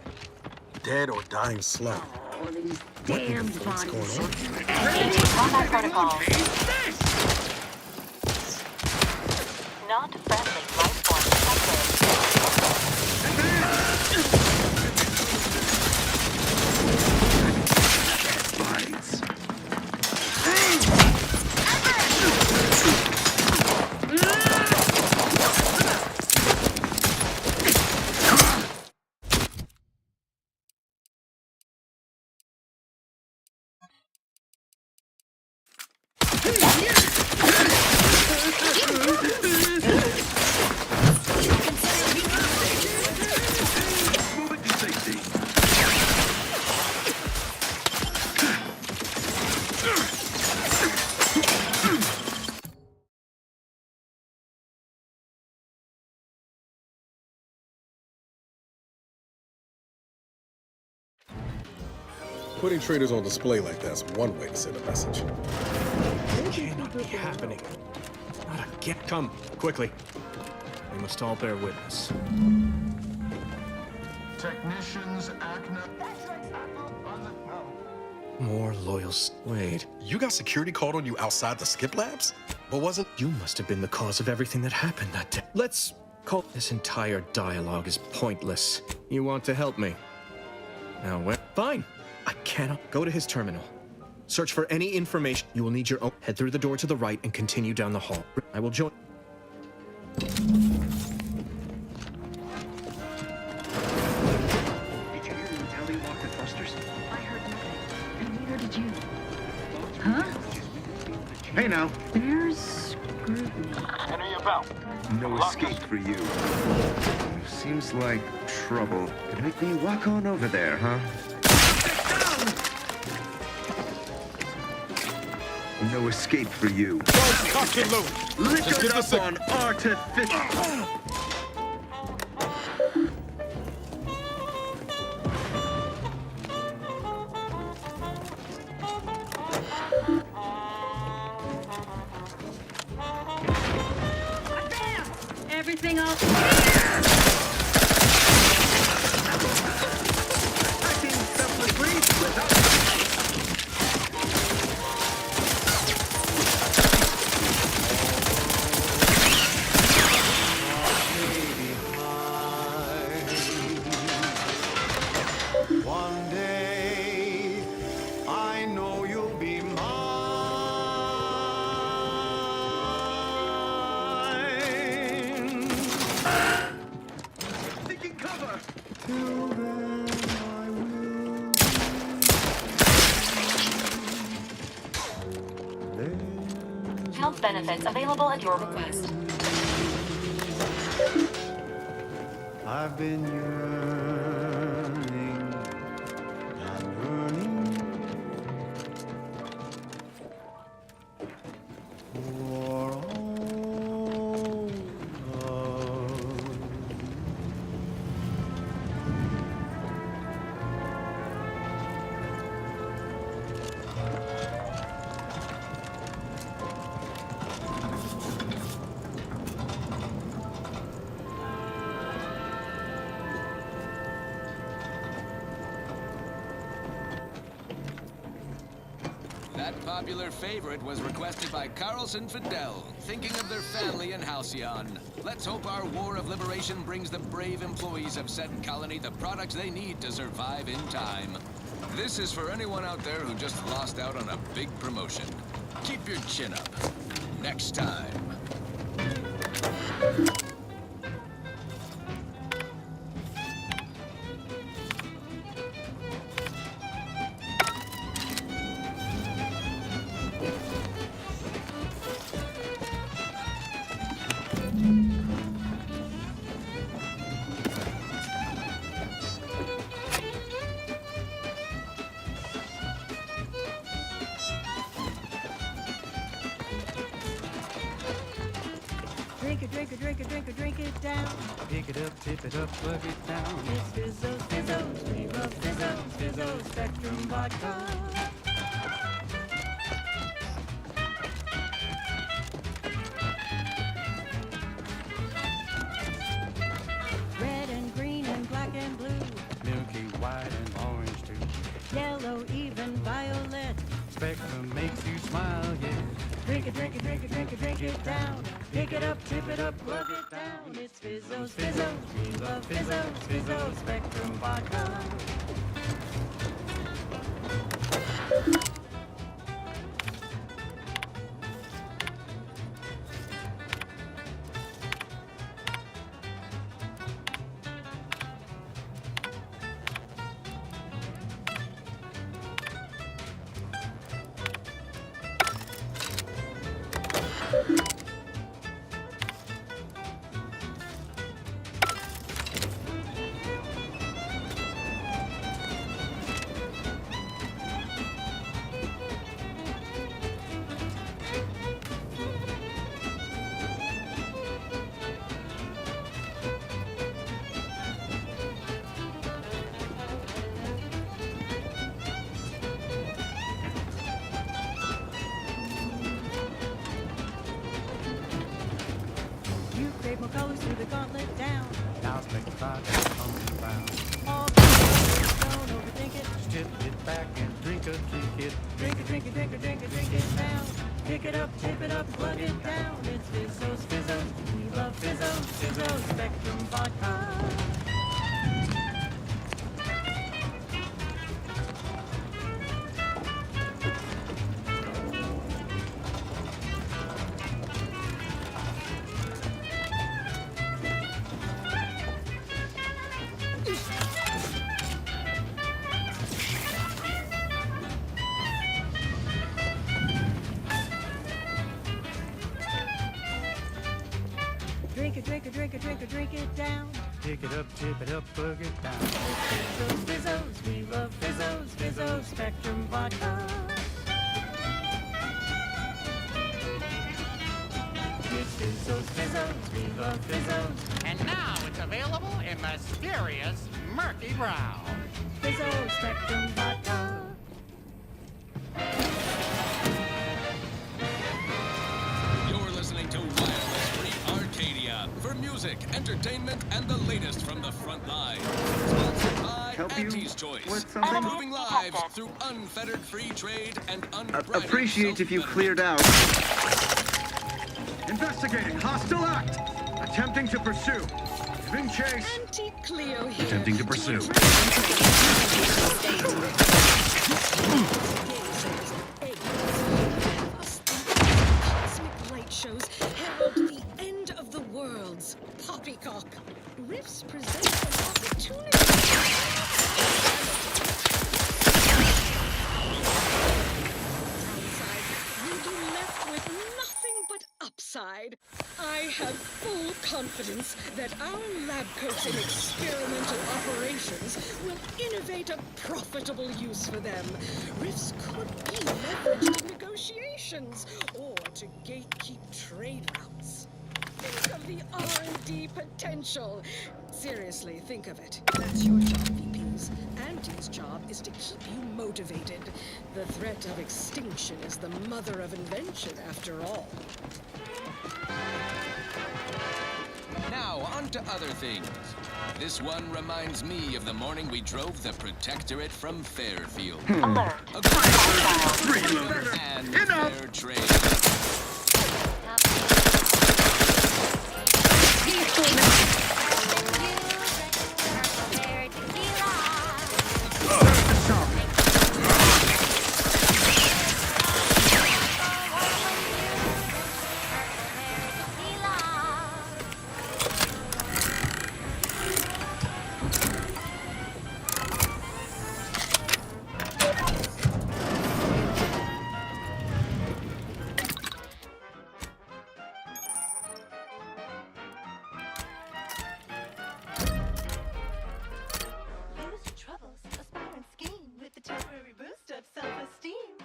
Dead or dying slow. Oh, these What in the damned fuck's bodies. going on? Combat protocol. Not friendly life form Yeah! Putting traitors on display like that's one way to send a message. It cannot be happening. Not again. Come, quickly. We must all bear witness. Technicians Acna. More loyal. Wait. You got security called on you outside the skip labs? What wasn't? You must have been the cause of everything that happened that day. Let's call. This entire dialogue is pointless. You want to help me? Now, where? Fine. I cannot go to his terminal. Search for any information. You will need your own. Head through the door to the right and continue down the hall. I will join. Did you hear Natalie lock the thrusters? I heard nothing. And neither did you. Huh? Hey now. There's scrutiny. Enemy about. No escape for you. Seems like trouble. Could make me walk on over there, huh? No escape for you. Cock and load. Liquored up on artificial. Everything all. One day, I know you'll be mine. Taking cover. Till then, I will. Health benefits available at your request. I've been yearning and yearning for all love. That popular favorite was requested by Carlson Fidel, thinking of their family in Halcyon. Let's hope our war of liberation brings the brave employees of said colony the products they need to survive in time. This is for anyone out there who just lost out on a big promotion. Keep your chin up. Next time. Drink it, drink it, drink it, drink it, drink it down. Pick it up, tip it up, plug it down. It's Fizzo, Fizzo, we love Fizzo, Fizzo Spectrum Vodka. Red and green and black and blue. Milky white and orange too. Yellow, even violet. Spectrum makes you smile, yeah. Drink it, drink it, drink it, drink it, drink it down. Pick it up, tip it up, plug it down. It's Fizzo's, Fizzo's, we love Fizzo's, Fizzo Spectrum Vodka. make a fire that's pumpkin bound. All don't overthink it. Just tip it back and drink it. Drink it, drink it, drink it, drink it, drink it down. Pick it up, tip it up, plug it down. It's Fizzos, Fizzos. We love Fizzos, Fizzos, Spectrum Vodka. Drink it, drink it, drink it, drink it, drink it down. Pick it up, tip it up, plug it down. Fizzos, Fizzos, we love Fizzos, Fizzos, Spectrum Vodka. It's Fizzos, Fizzos, we love Fizzos. And now it's available in mysterious murky brown. Fizzos, Spectrum Vodka. You're listening to Wireless Free Arcadia for music, entertainment, and the latest from the front line. Sponsored by Auntie's Choice. Improving lives through unfettered free trade and unbridled Appreciate if you cleared out. Investigating hostile act. Attempting to pursue. Giving chase. Auntie Cleo here. Attempting to pursue. Cosmic light shows herald the end of the worlds. Poppycock. Rifts present an opportunity. Downside, you'll be left with nothing but upside. I have full confidence that our lab coats in experimental operations will innovate a profitable use for them. Rifts could be leveraged in negotiations or to gatekeep trade routes. Think of the R&D potential. Seriously, think of it. That's your job, VPs. Auntie's job is to keep you motivated. The threat of extinction is the mother of invention, after all. Now, on to other things. This one reminds me of the morning we drove the Protectorate from Fairfield. Alert. A good and fair trade.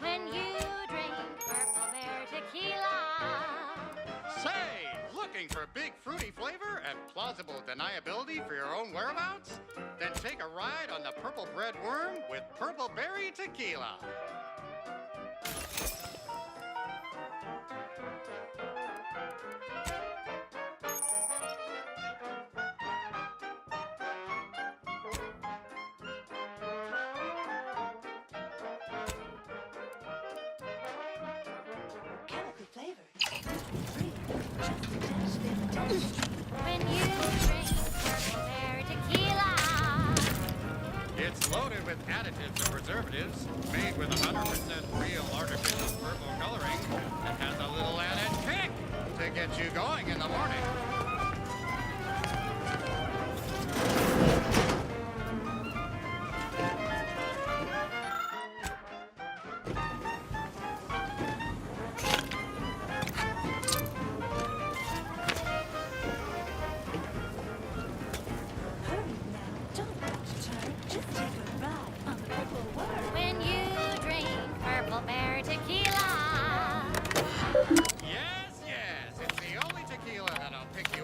When you drink Purple Bear tequila. Say, looking for big fruity flavor and plausible deniability for your own whereabouts? Then take a ride on the Purple Bread Worm with Purple Berry Tequila. When you drink Purple Bear tequila. It's loaded with additives and preservatives, made with 100% real artificial purple coloring, and has a little added kick to get you going in the morning. When you drink Purple Bear tequila. Yes, yes, it's the only tequila that'll pick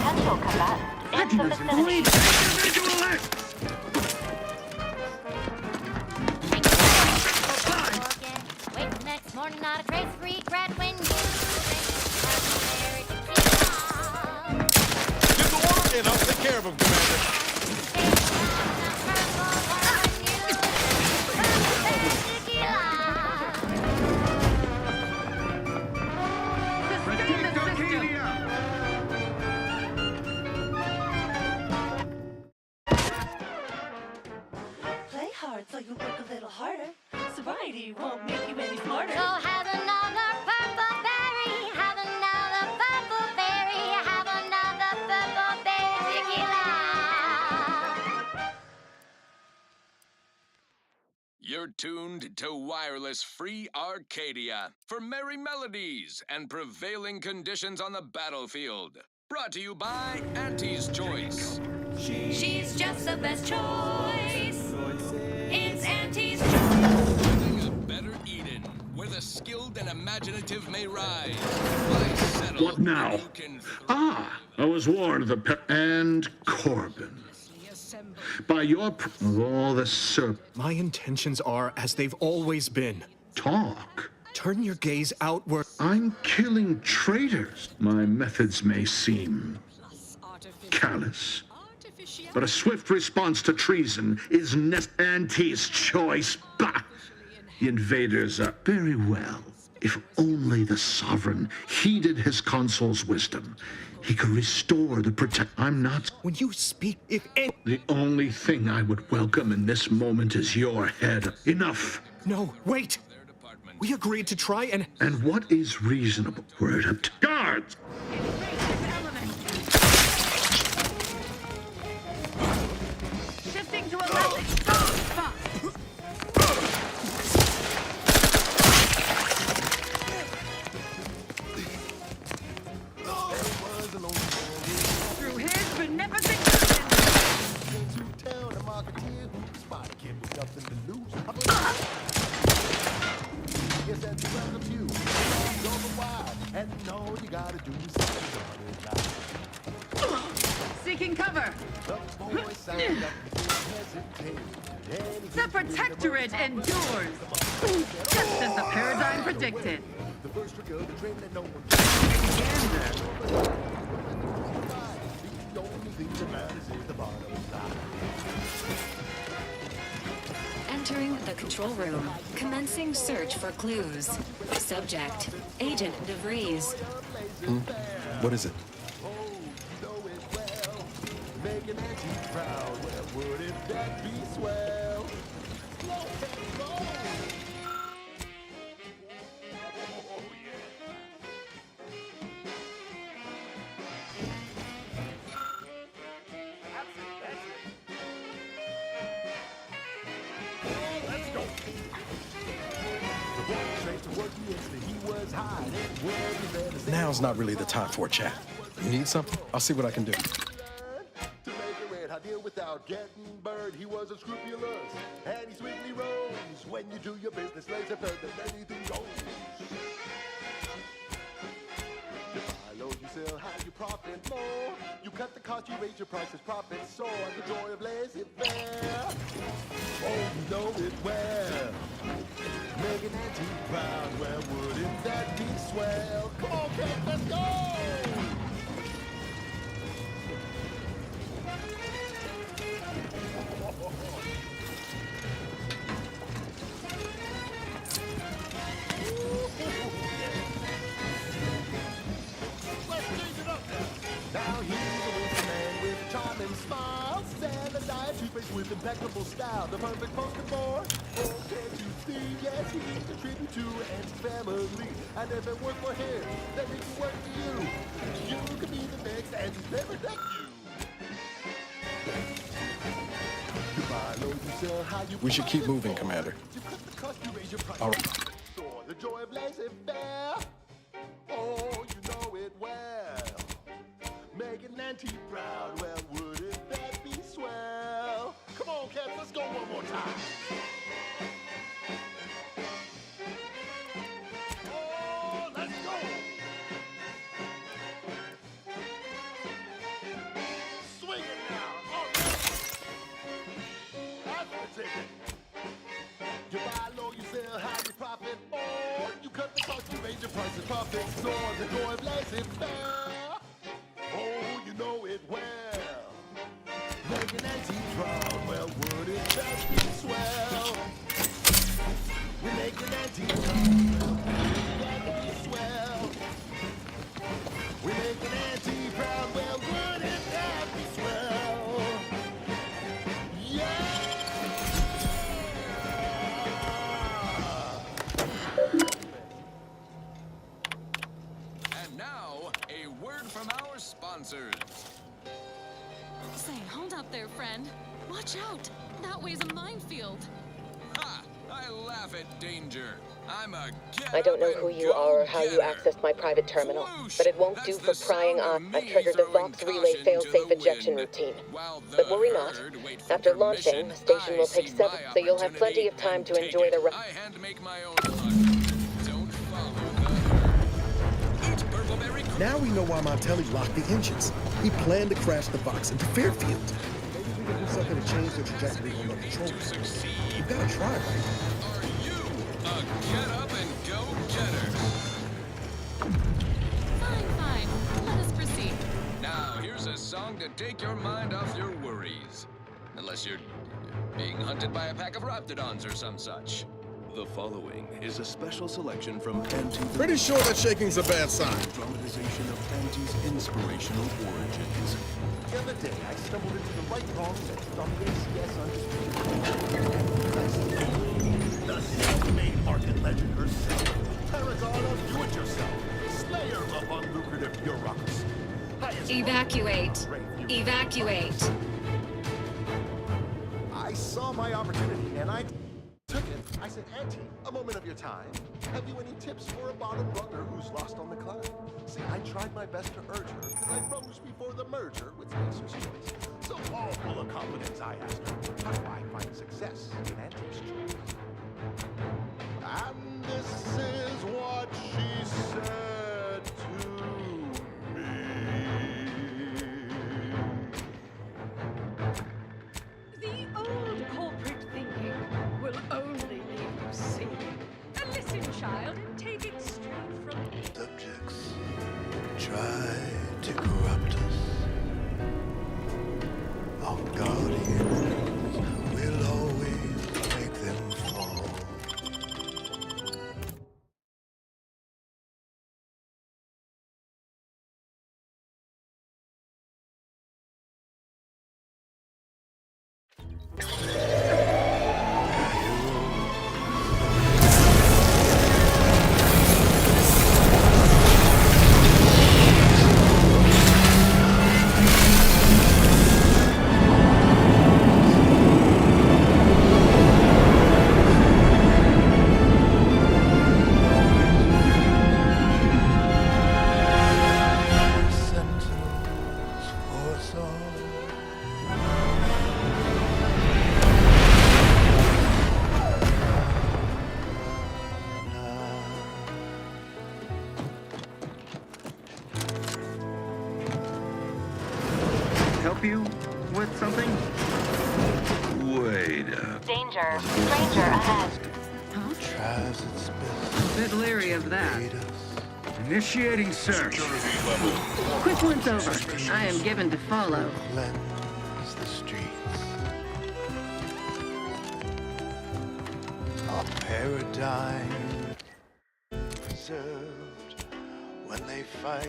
potential combatants in the vicinity. Individualists! Wake the next morning, not a trace of regret when you Give the order and I'll take care of him, Commander. Play hard so you work a little harder. Sobriety won't make you any smarter. So have another purple berry, have another purple berry, have another purple berry tequila. You're tuned to Wireless Free Arcadia for merry melodies and prevailing conditions on the battlefield. Brought to you by Auntie's Choice. She's just the best choice. It's Auntie's choice. Building a better Eden, where the skilled and imaginative may rise. Why settle? What now? I was warned and Corbin. By your of all the My intentions are as they've always been. Talk. Turn your gaze outward. I'm killing traitors. My methods may seem callous, but a swift response to treason is Auntie's Choice. Bah! The invaders are very well. If only the Sovereign heeded his consul's wisdom, he could restore the I'm not. When you speak, The only thing I would welcome in this moment is your head. Enough. No, wait. We agreed to try and. And what is reasonable? Word up to guards. Shifting to electric. Through his beneficent Yes, that's welcome you. Over wide, and all you gotta do is seeking cover. The Protectorate endures, just as the paradigm predicted. The first trick of the train that no one the only thing that matters is the bottom line. Entering the control room. Commencing search for clues. Subject, Agent DeVries. What is it? Make an antique proud, well, wouldn't that be swell? Let's go. Now's not really the time for a chat. You need something? I'll see what I can do. To make a red hot deal without getting burned, he was unscrupulous, and he swiftly rose. When you do your business, lays it further than anything goes. You buy low, you sell high, you profit more. You cut the cost, you raise your prices, profits soar. The joy of laissez-faire. Oh, you know it well. Make an antique proud, well, wouldn't that be swell? Come on, kids, let's go! Now he's a winter man with charming smile, standardized toothpaste with impeccable style, the perfect poster for. Oh, can't you see? Yes, he's a tribute to Auntie's family. I never worked for him, then he can work for you. You could be the next Auntie's favorite nephew. You buy low, you sell high, you We should keep moving, Commander. You cut the cost, you raise your price. All right. The joy of laissez-faire. Oh, you know it well. Make an auntie proud, well, wouldn't that be swell? Come on, cats, let's go one more time. Oh, let's go. Cause ignore the joy of laissez-faire. Oh, you know it well. Make an anti-proud, well, would it just be swell? We make an anti-proud, well, would that be swell? We make an anti-proud, well, would it that be swell? Yeah! And now, a word from our sponsors. Say, hold up there, friend. Watch out. That way's a minefield. Ha! I laugh at danger. I'm a I don't know who you are or how you accessed my private terminal, but it won't do for prying on. I've triggered the Vox relay failsafe ejection routine. But worry not. After launching, the station will take 7, so you'll have plenty of time to enjoy the ride. I hand-make my own luck. Don't follow the herd. Eat Purple-berry Now we know why Montelli locked the engines. He planned to crash the Vox into Fairfield. Maybe we can do something to change the trajectory on the control. We've got to try, right? Are you a get-up-and-go-getter? Fine. Let us proceed. Now, here's a song to take your mind off your worries. Unless you're being hunted by a pack of raptidons or some such. The following is a special selection from Anti. Pretty sure that shaking's a bad sign. Dramatization of Anti's inspirational origins. The other day, I stumbled into the right wrong list on the ACS Undisputed. The self-made market legend herself, paragon of do-it-yourself, slayer of unlucrative bureaucracy. Evacuate. Evacuate. I saw my opportunity, and I took it. I said, Auntie, a moment of your time. Have you any tips for a bottom brother who's lost on the climb? See, I tried my best to urge her, because I rose before the merger with Spacer's Choice. So all full of confidence, I asked her, how do I find success in Auntie's choice? And this is what she said to The old corporate thinking will only leave you singing. Listen, child, and take it straight from me. Subjects try to corrupt us. Our guardians will always make them fall. Help you with something? Wait up. Danger. Stranger ahead. Tries its best. Bit leery of that. Initiating search. Quick once over. I am given to follow. Cleanse the streets. A paradigm preserved when they fight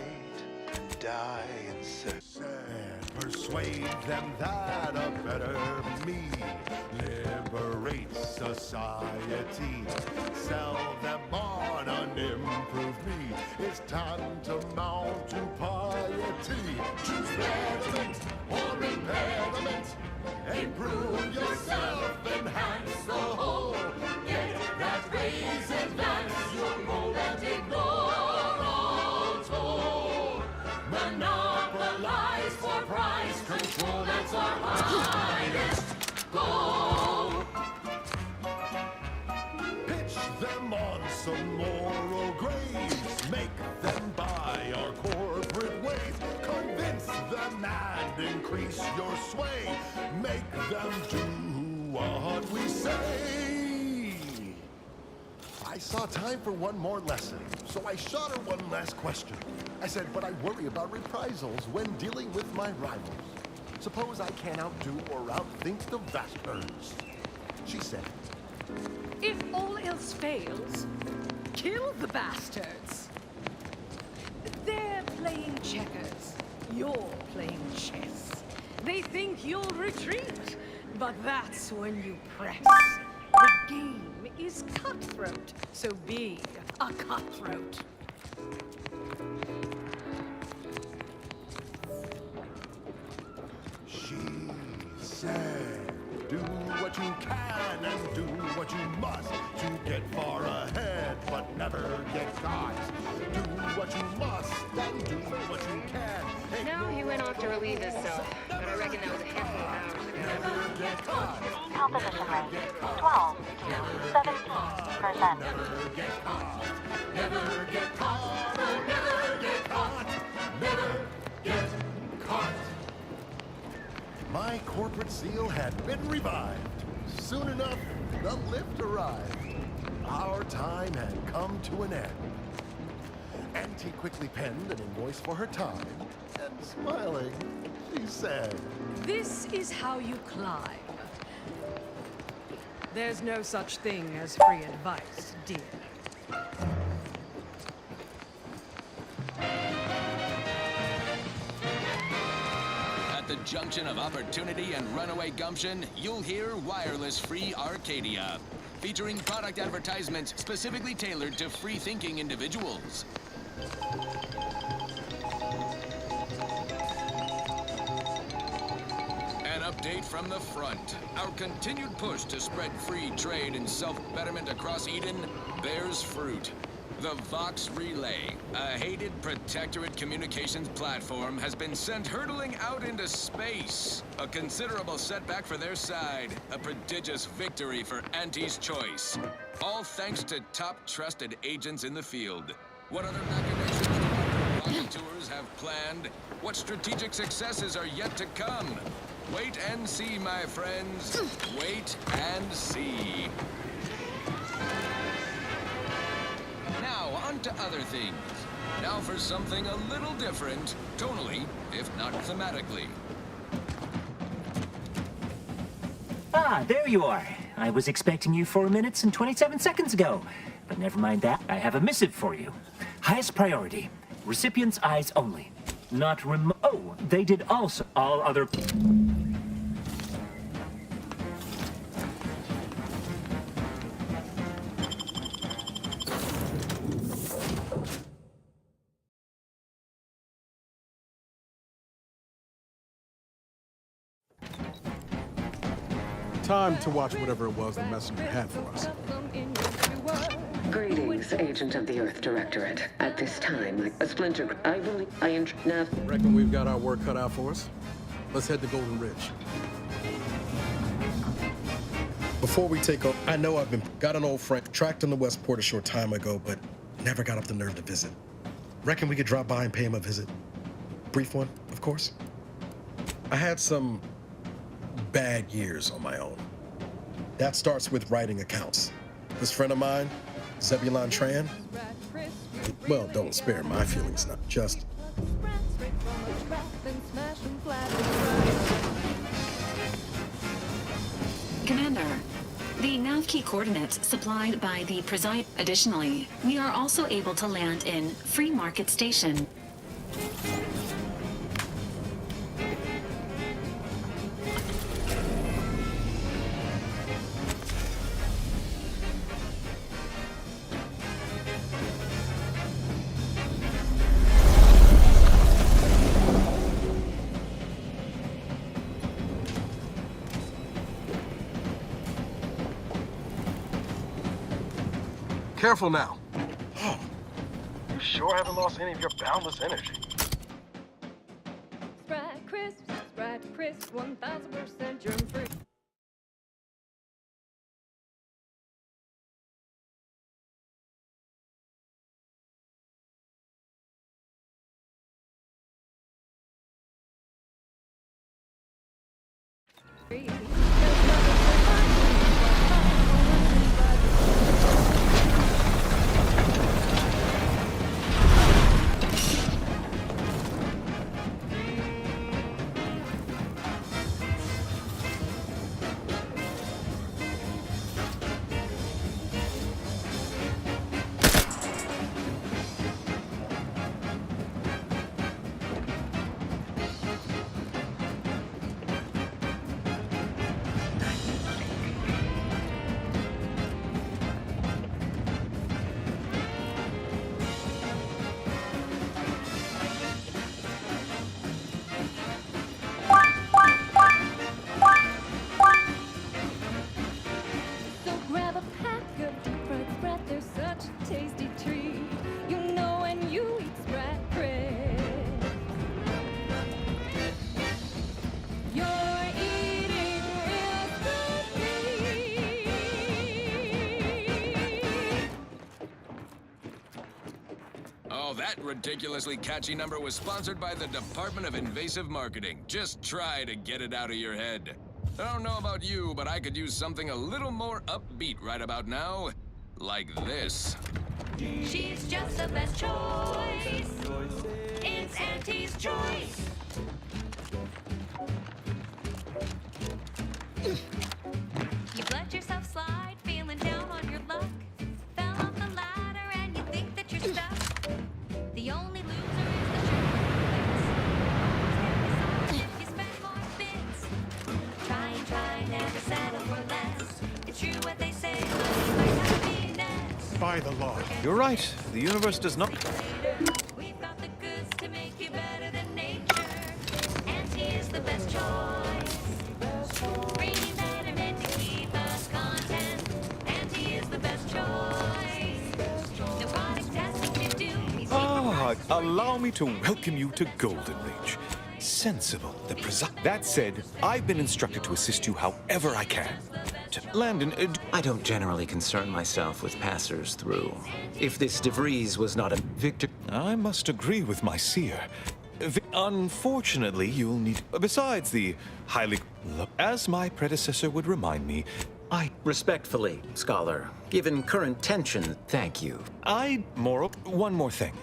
and die in search. Persuade them that a better me liberates society. Sell them on an improved me. It's time to mount to piety. Choose betterment or impairment. Improve yourself, enhance the whole. Get that raise, advance your goal and ignore all toll. Monopolize for price control, that's our highest goal. Pitch them on some moral grades. Make them buy our corporate ways. Convince them and increase your sway. Make them do what we say. I saw time for one more lesson, so I shot her one last question. I said, but I worry about reprisals when dealing with my rivals. Suppose I can outdo or outthink the Vespers. She said, If all else fails, kill the bastards. They're playing checkers. You're playing chess. They think you'll retreat, but that's when you press. The game is cutthroat, so be a cutthroat. she said, do what you can and do what you must to get far ahead, but never get caught. Do what you must and do what you can. No, he went off to relieve himself, but I reckon that was a handful of hours ago. Never get caught. Composition rate 12 to 17%. Never get caught. Never get caught. Oh, never get caught. Never get caught. My corporate seal had been revived. Soon enough, the lift arrived. Our time had come to an end. Auntie quickly penned an invoice for her time, and smiling, she said, This is how you climb. There's no such thing as free advice, dear. At the junction of opportunity and runaway gumption, you'll hear Wireless Free Arcadia, featuring product advertisements specifically tailored to free-thinking individuals. An update from the front. Our continued push to spread free trade and self-betterment across Eden bears fruit. The Vox Relay, a hated protectorate communications platform, has been sent hurtling out into space. A considerable setback for their side, a prodigious victory for Auntie's Choice. All thanks to top trusted agents in the field. What other machinations do our provocateurs have planned? What strategic successes are yet to come? Wait and see, my friends. Wait and see. Now, on to other things. Now for something a little different, tonally, if not thematically. Ah, there you are. I was expecting you 4 minutes and 27 seconds ago. But never mind that, I have a missive for you. Highest priority. Recipient's eyes only. Not oh, they did also all other... Time to watch whatever it was the messenger had for us. Greetings, Agent of the Earth Directorate. At this time, a splinter... I believe... now... Reckon we've got our work cut out for us. Let's head to Golden Ridge. Before we take off, I know got an old friend tracked in the Westport a short time ago, but never got up the nerve to visit. Reckon we could drop by and pay him a visit. Brief one, of course. I had some bad years on my own. That starts with writing accounts. This friend of mine, Zebulon Tran, well, don't spare my feelings, not just. Commander, the nav key coordinates supplied by the preside. Additionally, we are also able to land in Free Market Station. Careful now. Oh, you sure haven't lost any of your boundless energy. Sprite crisp, 1000% germ-free. That ridiculously catchy number was sponsored by the Department of Invasive Marketing. Just try to get it out of your head. I don't know about you, but I could use something a little more upbeat right about now. Like this. She's just the best choice. It's Auntie's choice. You've let yourself slide, feeling down on your luck. Fell off the ladder and you think that you're stuck. The only loser is the jerk. You spend more bits. Try, never settle for less. It's true what they say, money buys happiness. By the law. You're right. The universe does not. We've got the goods to make you better than nature. Auntie is the best choice. Bringing betterment to keep us content. Auntie is the best choice. No product testing to do. Allow me to welcome you to Golden Reach. Sensible, That said, I've been instructed to assist you however I can. Landon, I don't generally concern myself with passers through. If this DeVries was not a victor... I must agree with my seer. Unfortunately, you'll need... Besides the highly... As my predecessor would remind me, Respectfully, Scholar, given current tension, thank you. One more thing.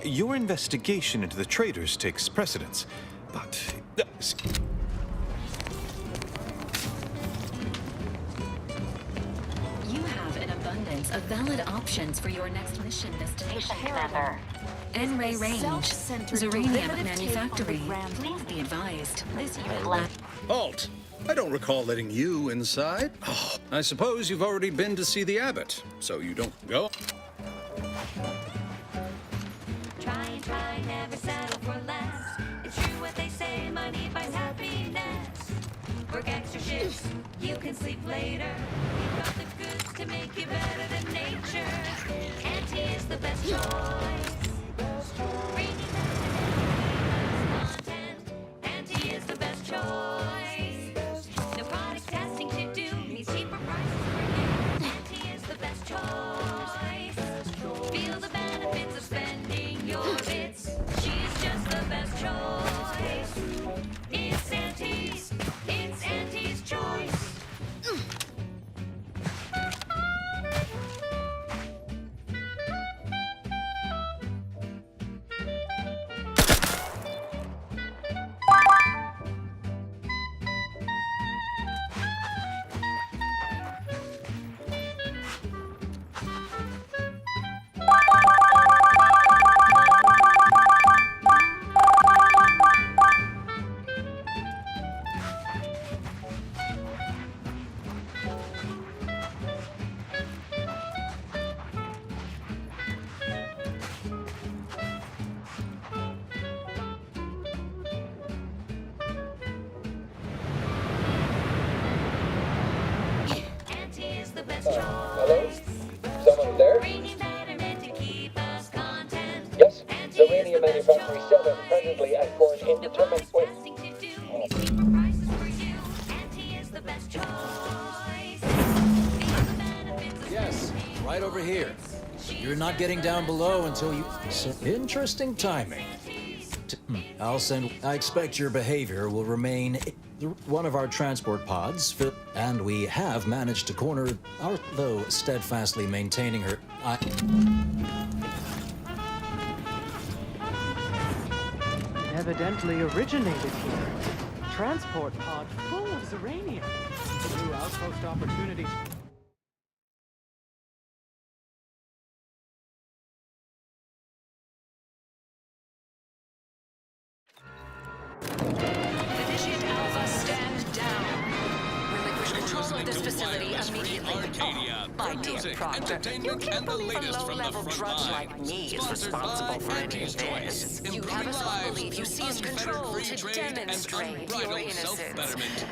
Your investigation into the traitors takes precedence, but... You have an abundance of valid options for your next mission destination. Commander. N-Ray Range, Zeranium Manufactory. Please be advised. This unit left. Halt! I don't recall letting you inside. Oh, I suppose you've already been to see the abbot, so you don't go. Try, never settle for less. It's true what they say, money buys happiness. Work extra shifts, you can sleep later. We've got the goods to make you better than nature. Auntie is the best choice. Bringing content. Auntie is the best choice. No product testing to do. These cheaper prices for you. Auntie is the best choice. Feel the benefits of spending your bits. She's just the best choice. It's Auntie's choice. Hello? Someone there? Yes, Zeranium Manufactory 7, presently at for an indeterminate wait. Yes, right over here. You're not getting down below until you... Interesting timing. I expect your behavior will remain one of our transport pods, and we have managed to corner our, though steadfastly maintaining her. Evidently originated here. Transport pod full of Zeranium. New outpost opportunity. Initiate Alpha, stand down. Relinquish control of this facility immediately. Arcadia. My dear Music, Proctor, entertainment, you can't and the believe a latest from the low-level front drudge line. like me is Sponsored responsible by for any of Auntie's this. Choice. You have us all believe you seized control to demonstrate your innocence. Self-betterment.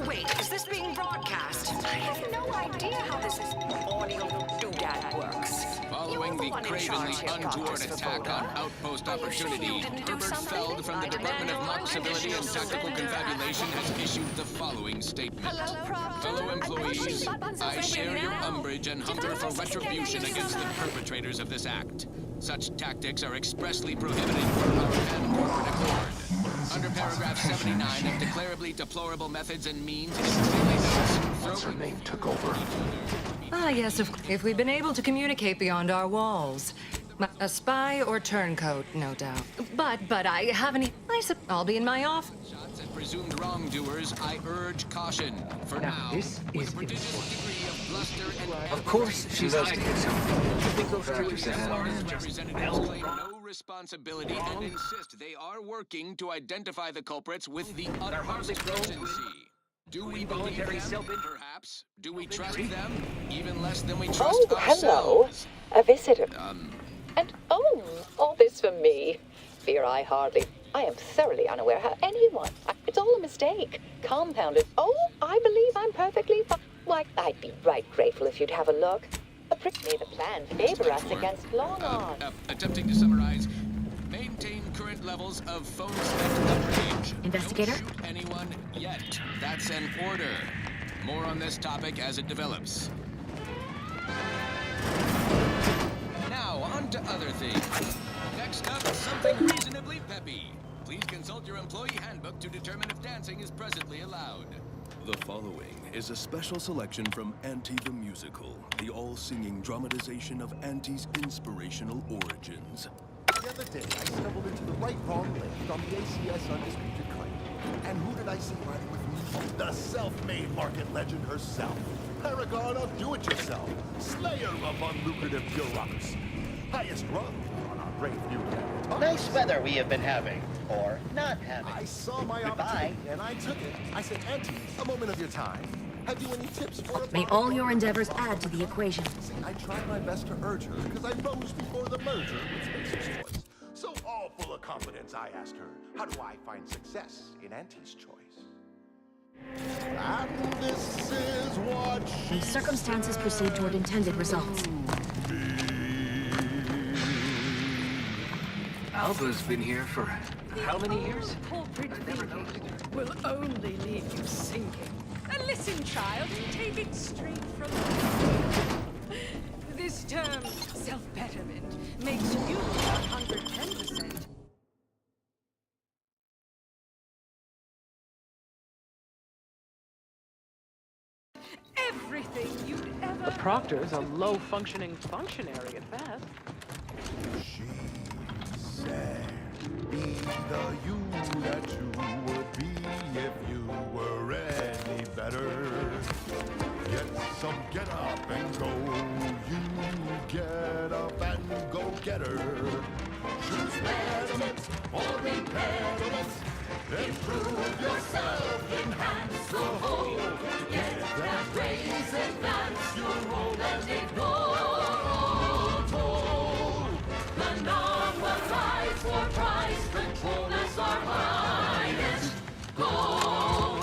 Wait, is this being broadcast? I have no idea how this audio doodad works. Following the cravenly untoward attack on Outpost Opportunity, Herbert Feld from the Department of Mock Civility and Tactical Confabulation has issued the following statement. Fellow employees, I share your umbrage and hunger for retribution against the perpetrators of this act. Such tactics are expressly prohibited per our then corporate accord. Under paragraph 79 of declarably deplorable methods and means, it clearly notes What's her name took over? Ah, yes, if we've been able to communicate beyond our walls. A spy or turncoat, no doubt. But I haven't... I'll be in my office. Shots at presumed wrongdoers, I urge caution. For now, this with is a prodigious degree of bluster and... Of course, she's hiding something. You think those creatures As had far on as him? representatives claim no responsibility and insist they are working to identify the culprits with the utmost urgency. Do we believe them? Perhaps. Do we trust them? Even less than we trust ourselves. A visitor. And all this for me. Fear I hardly. I am thoroughly unaware how anyone... It's all a mistake. Compounded. Oh, I believe I'm perfectly fine. Why, I'd be right grateful if you'd have a look. May the plan favor us against long on. Attempting to summarize, maintain current levels of phone spec coverage. Investigator? Don't shoot anyone yet. That's an order. More on this topic as it develops. Now, on to other things. Next up, something reasonably peppy. Please consult your employee handbook to determine if dancing is presently allowed. The following is a special selection from Auntie the Musical, the all-singing dramatization of Auntie's inspirational origins. The other day, I stumbled into the wrong lane on the ACS Undisputed Claim. And who did I see riding with me? The self-made market legend herself. Paragon of do-it-yourself. Slayer of unlucrative bureaucracy. Highest rung on our brave new cabinet. Nice weather we have been having. Or not having. I saw my Goodbye. opportunity, and I took it. I said, Auntie, a moment of your time. Have you any tips for a May all your endeavors add to the equation. See, I tried my best to urge her, because I rose before the merger with Spacer's Choice. So all full of confidence, I asked her, how do I find success in Auntie's Choice? And this is what she When circumstances proceed toward intended results. Alba's been here for how many years? Corporate thinking will only leave you sinking. Listen, child, and take it straight from me. This term, self-betterment, makes you 110%. Everything you'd ever... The Proctor's a low-functioning functionary at best. She said, be the you that you would be if you were any better. Get some get up and go. You get up and go get her. Choose betterment or impediment. Improve yourself, enhance the whole. Get that raise, advance your role and ignore all toll. The norm will rise for price control as our highest goal.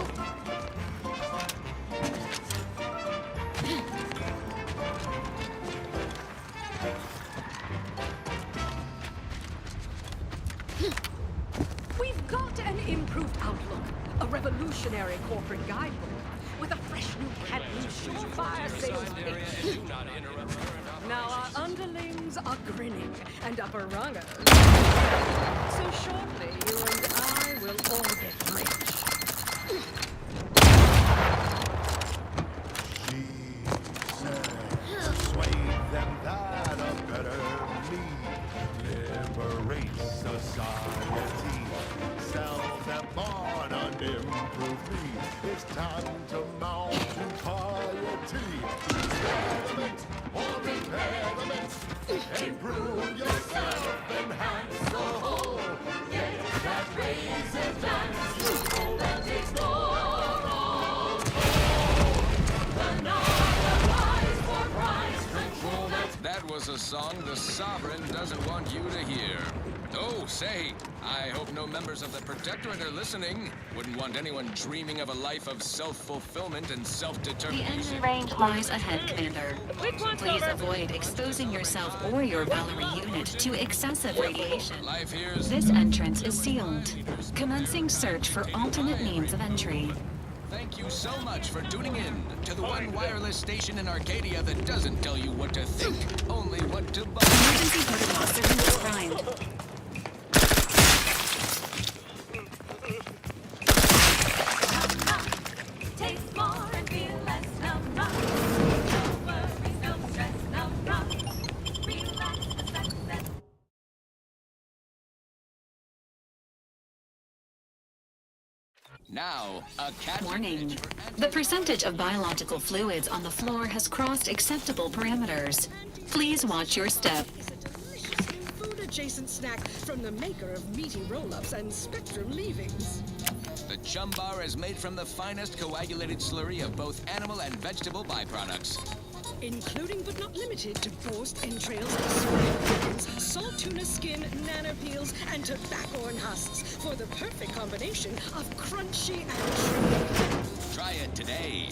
We've got an improved outlook, a revolutionary corporate guidebook, with a fresh new pattern, surefire sales pitch. Now our underlings are grinning, and upper rungers. So shortly, you and I will all get rich. She said, sway them that a better me. Liberate society. Sell them on an improved me. It's time to mount to piety. Experiment or impediment. Improve yourself, enhance the whole. Get that raise, advance your role and ignore all toll. The norm applies for price control. That was a song the Sovereign doesn't want you to hear. Oh, say, I hope no members of the Protectorate are listening. Wouldn't want anyone dreaming of a life of self-fulfillment and The self-determination. enemy range lies ahead, Commander. Please avoid exposing yourself or your Valerie unit to excessive radiation. This entrance is sealed. Commencing search for alternate means of entry. Thank you so much for tuning in to the one wireless station in Arcadia that doesn't tell you what to think, only what to buy. Emergency protocol circuit is primed. Taste more and feel less. No rock. No worries, no stress, no rock. Relax the sunset. Now, a cat. Warning. The percentage of biological fluids on the floor has crossed acceptable parameters. Please watch your step. Food-adjacent snack from the maker of meaty roll-ups and Spectrum leavings. The Chum Bar is made from the finest coagulated slurry of both animal and vegetable byproducts. Including but not limited to forced entrails, swine organs, salt tuna skin, nana peels, and tobacco and husks for the perfect combination of crunchy and chewy. Try it today.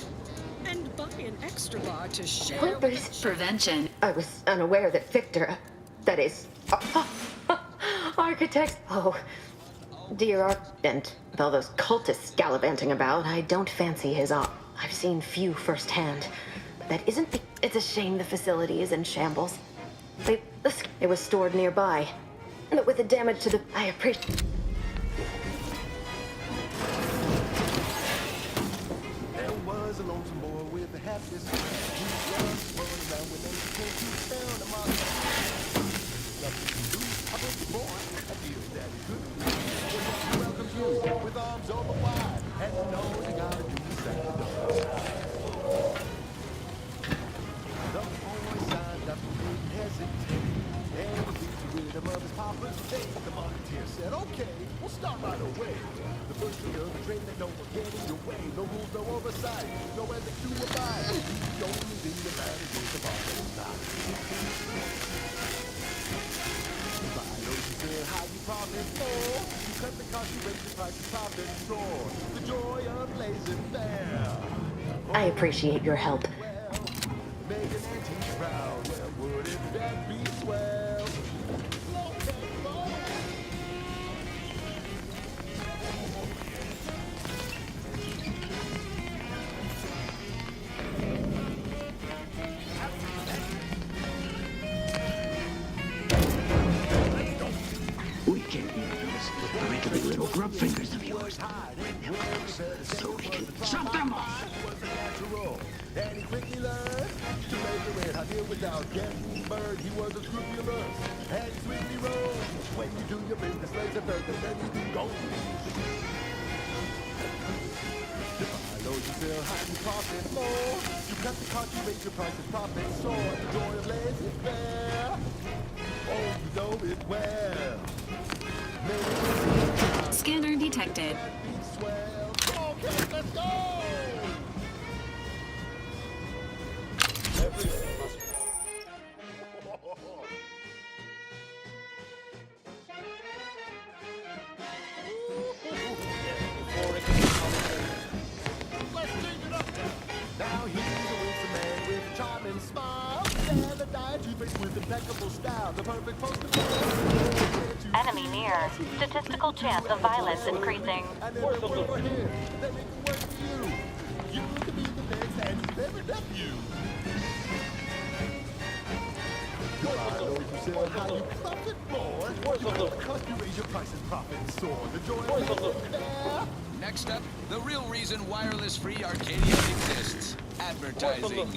And buy an extra bar to share. Plant-based prevention. I was unaware that Victor, that is, architects, dear and with all those cultists gallivanting about, I don't fancy his I've seen few firsthand. That isn't it's a shame the facility is in shambles. It was stored nearby. But with the damage to the... I appreciate... There was a lonesome boy with a happy smile. He was running around with a came to town. I'm on nothing to do. I'm a boy. I feel that it's good. Welcome you with arms open wide. And you know you gotta do the same. The boy signed up and didn't hesitate. And he beat the rhythm of his papa's faith. The marketeer said, okay, we'll start right away. The first thing of the train that no one get in your way. No rules, no oversight, no ethics to abide. The only thing that matters is the bar is not. The biology said how you profit more. You cut the cost, you raise the price, you profit soar. The joy of blazing there. I appreciate your help. Make an antique proud, well, wouldn't that be swell? We can use those wrinkly little grub fingers of yours. So we can chop them off. And he quickly learned to make a red hot deal without getting burned. He was unscrupulous and he swiftly rose. When you do your business, lays a bird, then you do gold. The biology sell high, you profit more. You cut the cost, you raise your prices, profit soar. The joy of laissez-faire. Oh, you know it well. Scanner detected. Swell. Okay, let's go! Now he's a winsome man with a charming smile and a diet toothpaste with impeccable style. The perfect poster boy. Enemy near. Statistical chance of violence increasing. And then they work for him. They make it work for you. You can be the next and you never nephew. You sell how you profit more. You cut the cost, you raise your price and profit and soar. The joy of there. Next up, the real reason wireless-free Arcadia exists. Advertising.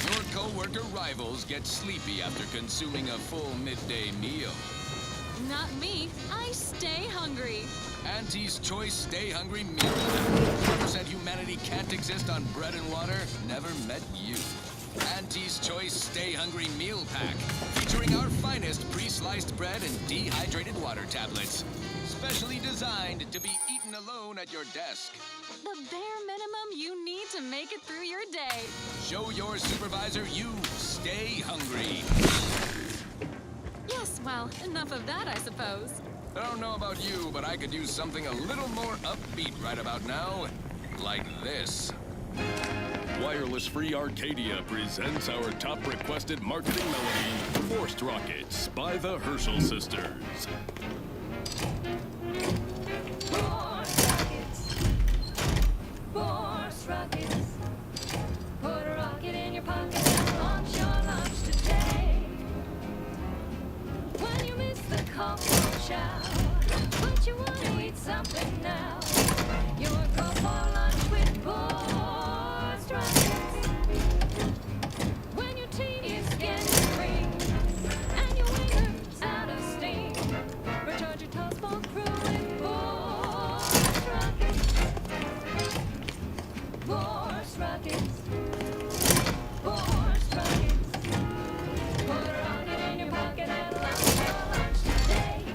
Your co-worker rivals get sleepy after consuming a full midday meal. Not me. I stay hungry. Auntie's Choice Stay Hungry Meal. 100% humanity can't exist on bread and water. Never met you. Auntie's Choice Stay Hungry Meal Pack, featuring our finest pre-sliced bread and dehydrated water tablets. Specially designed to be eaten alone at your desk. The bare minimum you need to make it through your day. Show your supervisor you stay hungry. Yes, well, enough of that, I suppose. I don't know about you, but I could use something a little more upbeat right about now. Like this. Wireless Free Arcadia presents our top requested marketing melody, Forced Rockets by the Herschel Sisters. something now. Your girl for lunch with boys rockets. When your tea is getting green and your winter's out of steam, recharge your toast for crew with boys rockets. Boys rockets. Boys rockets. Put a rocket in your pocket and launch your lunch today.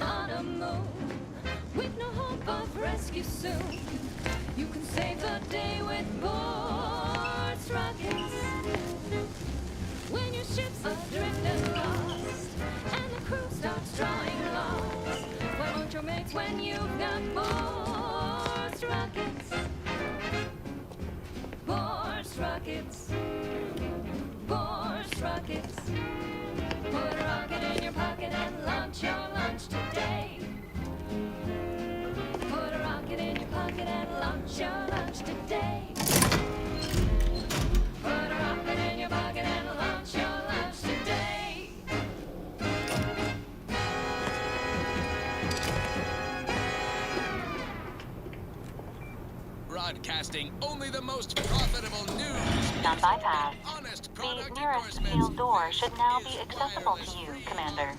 On a moon with no hope of rescue soon, you can save the day with board's rockets. When your ship's adrift and lost and the crew starts drawing lots, why won't your mates when you've got board's rockets? Board's rockets. Board's rockets. Put a rocket in your pocket and launch your lunch today. Put a rocket in your pocket and launch your lunch today. Put a rocket in your pocket and launch your lunch today. Broadcasting only the most profitable news. Not bypass. Honest The product nearest endorsements. sealed door should now be accessible to you, Commander.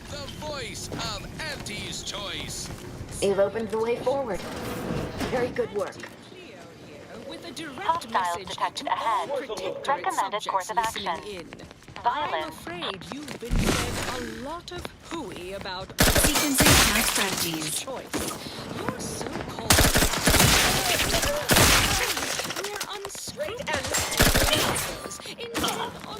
The voice of Auntie's Choice. You've opened the way forward. Very good work. With a direct Hostiles message detected to all ahead. protectorate Recommended course subjects of listening action. in. I'm Violence. afraid you've been fed a lot of hooey about Sequencing attack strategies. choice. Your so-called your unscrupulous answers instead on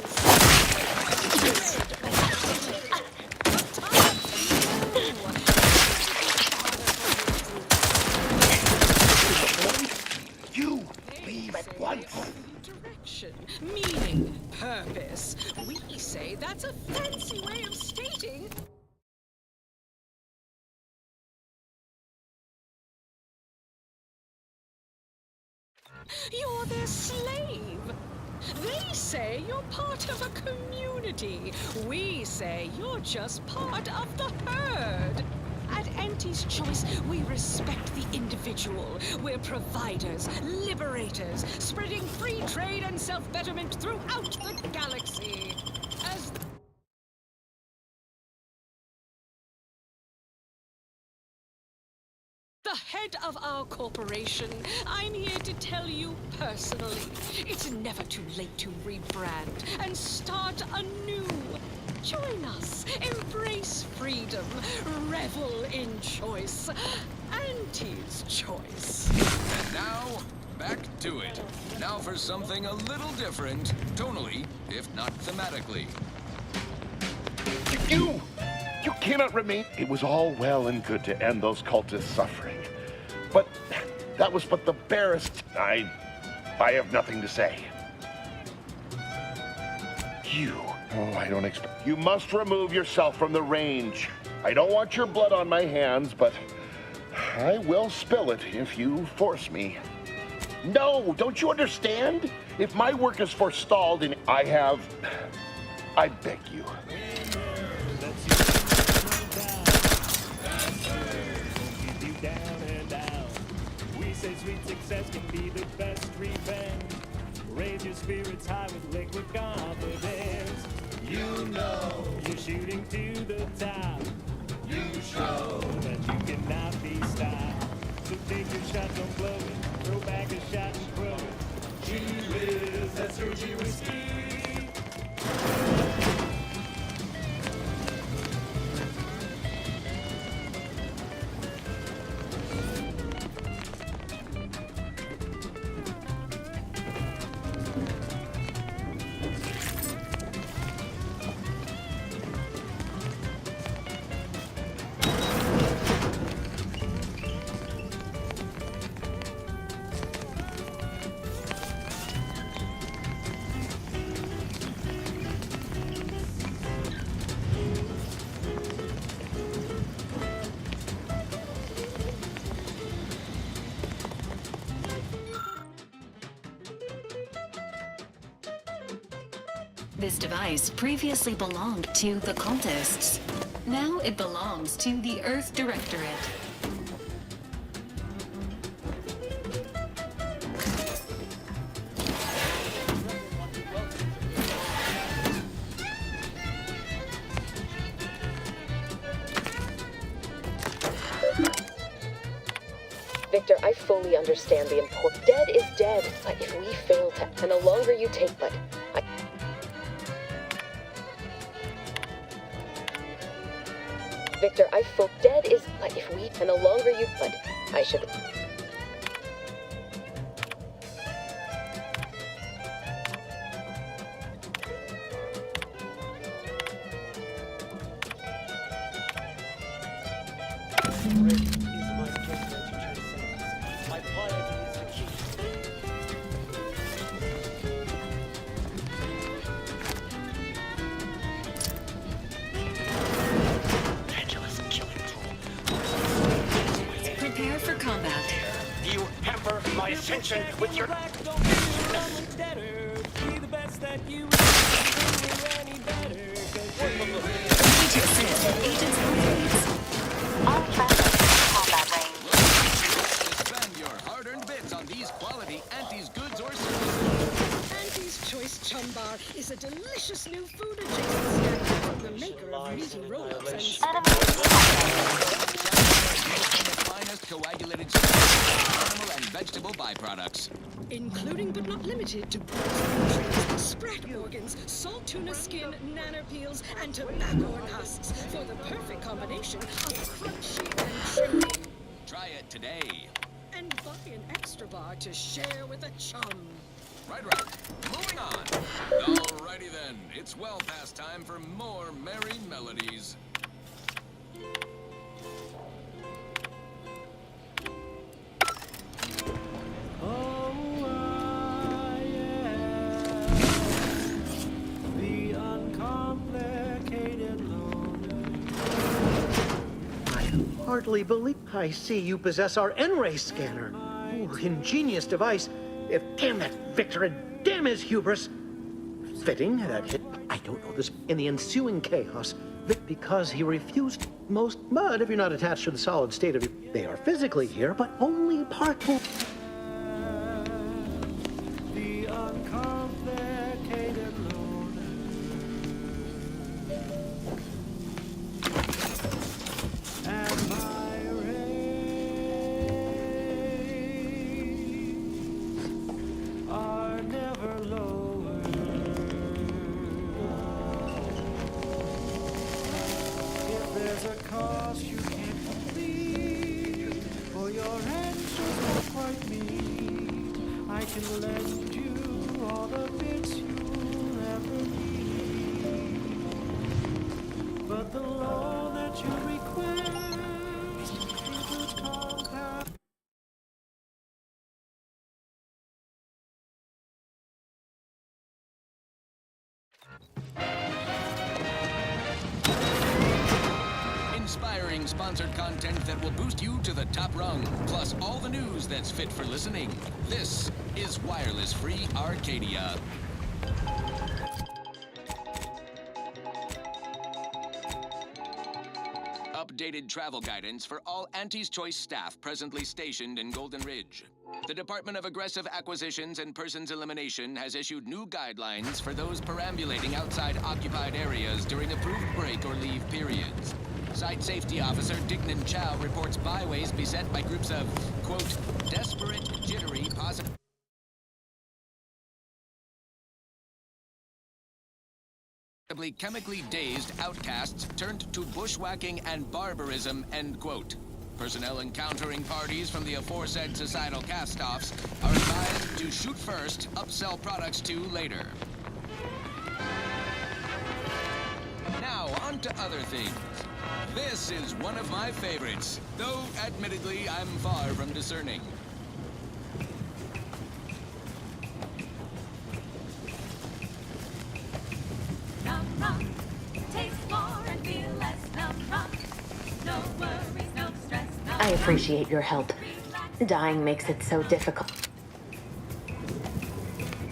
You leave at once. direction, meaning, purpose. We say that's a fancy way of stating you're their slave. They say you're part of a community. We say you're just part of the herd. At Auntie's Choice, we respect the individual. We're providers, liberators, spreading free trade and self-betterment throughout the galaxy. As the head of our corporation, I'm here to tell you personally, it's never too late to rebrand and start anew. Join us, embrace freedom, revel in choice. Auntie's Choice. And now, back to it. Now for something a little different, tonally, if not thematically. You cannot remain. It was all well and good to end those cultists' suffering. But That was but the barest... I have nothing to say. You... Oh, I don't expect... You must remove yourself from the range. I don't want your blood on my hands, but I will spill it if you force me. No, don't you understand? If my work is forestalled and I beg you. We say sweet success can be the best revenge. Raise your spirits high with liquid confidence. You know you're shooting to the top. You show that you cannot be stopped. So take your shot, don't blow it. Throw back a shot and throw it. Gee whiz, that's surgery whiskey. This device previously belonged to the cultists. Now it belongs to the Earth Directorate. Victor, I fully understand the importance. Dead is dead, but if we fail to, and the longer you take, Victor, dead is, but if we, and the longer you, but I should. Prepare for combat. You hamper my ascension with your... All traffic in combat range. Spend your hard-earned bits on these quality Auntie's goods or services. Auntie's Choice Chum Bar is a delicious new food adjacent snack from the maker of meaty roll-ups and... Finest coagulated animal and vegetable byproducts. Including but not limited to nutrients, spread organs, salt tuna skin, nanner peels, and tobacco and husks for the perfect combination of crunchy and chewy. Try it today. And buy an extra bar to share with a chum. Right. Moving on. Alrighty then. It's well past time for more merry melodies. Hardly believe I see you possess our N-ray scanner. Oh, ingenious device. If damn that Victor and damn his hubris. Fitting that hit. I don't know this. In the ensuing chaos, because he refused most. But if you're not attached to the solid state of it, they are physically here, but only partial. The uncomplicated and my rays are never lower. If there's a cause you can't complete, or your answers don't quite meet, I can lend you all the bits you'll ever need. But the law that you request Inspiring sponsored content that will boost you to the top rung, plus all the news that's fit for listening. This is Wireless Free Arcadia. Updated travel guidance for all Auntie's Choice staff presently stationed in Golden Ridge. The Department of Aggressive Acquisitions and Persons Elimination has issued new guidelines for those perambulating outside occupied areas during approved break or leave periods. Site Safety Officer Dignan Chow reports byways beset by groups of, quote, desperate, jittery, possible chemically dazed outcasts turned to bushwhacking and barbarism, end quote. Personnel encountering parties from the aforesaid societal cast-offs are advised to shoot first, upsell products to later. Now, on to other things. This is one of my favorites, though admittedly I'm far from discerning. Num rum, taste more and feel less. Num rum, no worries, no stress. I appreciate your help. Dying makes it so difficult.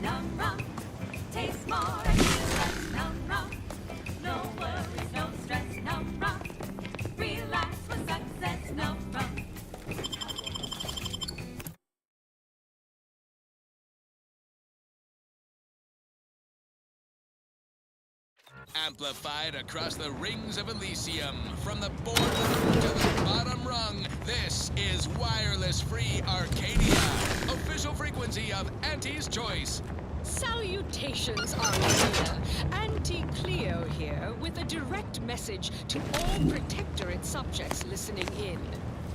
Num rum, taste more and feel less. Num rum, no worries, no stress. Num rum, relax with success. Num rum. Amplified across the rings of Elysium, from the boardroom to the bottom rung, this is Wireless Free Arcadia, official frequency of Auntie's Choice. Salutations, Arcadia. Auntie Cleo here with a direct message to all Protectorate subjects listening in.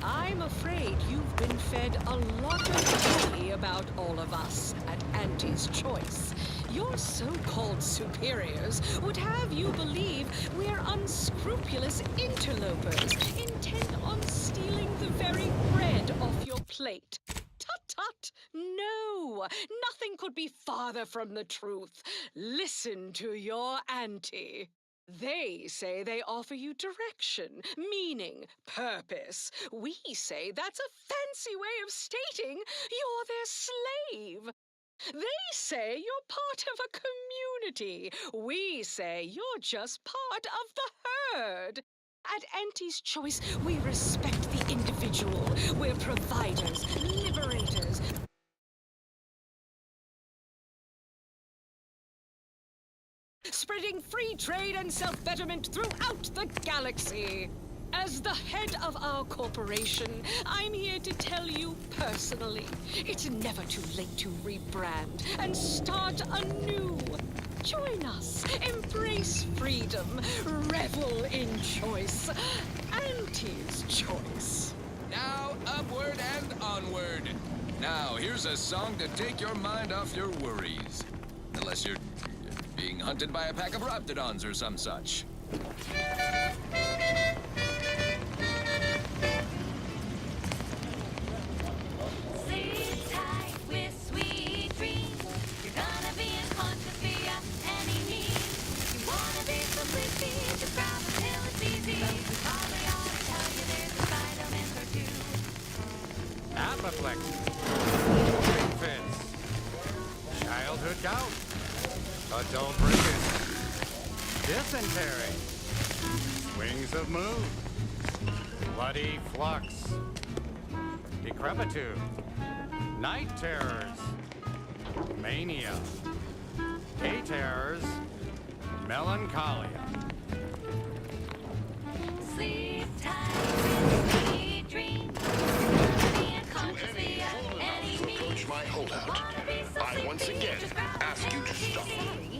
I'm afraid you've been fed a lot of tea about all of us at Auntie's Choice. Your so-called superiors would have you believe we're unscrupulous interlopers, intent on stealing the very bread off your plate. Tut-tut! No! Nothing could be farther from the truth. Listen to your auntie. They say they offer you direction, meaning, purpose. We say that's a fancy way of stating you're their slave. They say you're part of a community. We say you're just part of the herd. At Auntie's Choice, we respect the individual. We're providers, liberators. Spreading free trade and self-betterment throughout the galaxy. As the head of our corporation, I'm here to tell you personally, it's never too late to rebrand and start anew. Join us, embrace freedom, revel in choice. Auntie's Choice. Now, upward and onward. Now, here's a song to take your mind off your worries. Unless you're being hunted by a pack of Raptidons or some such. Sleep tight with sweet dreams. You're gonna be unconscious via any means. You wanna be so sleepy, just grab a pill, it's easy. We probably ought to tell you there's a side element or two. Apoplectic, fits, childhood gout, adult rickets, dysentery, wings of mood, bloody flux, decrepitude, night terrors, mania, day terrors, melancholia. Sleep tight with sweet dreams. You're gonna be unconscious via any means. Approach my holdout. I once again ask you to stop.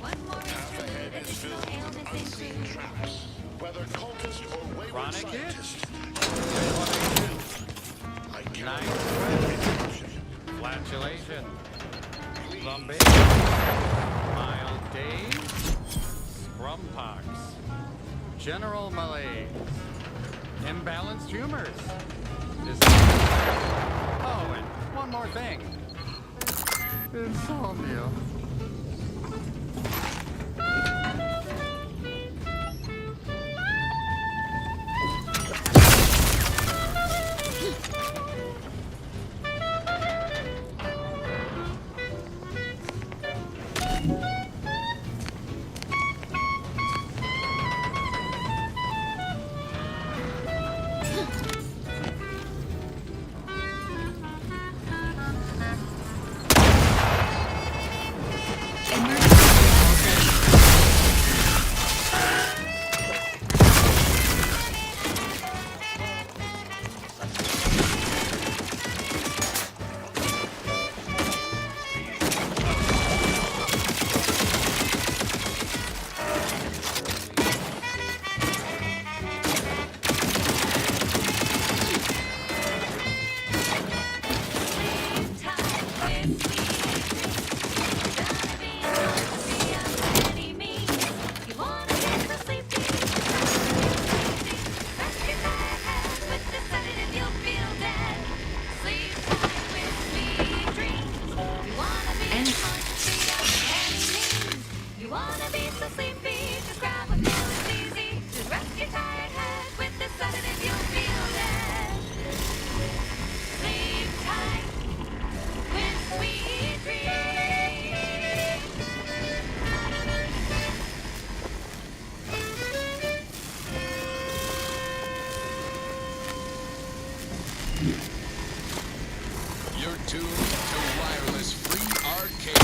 Half ahead is filled with unseen traps. Whether cultist or wayward Chronic itch, scientist, I night cannot sweat, flatulation, lumbago, mild daze, scrumpox, general malaise, imbalanced humors, oh, and one more thing. Insomnia. You're tuned to wireless free arcade.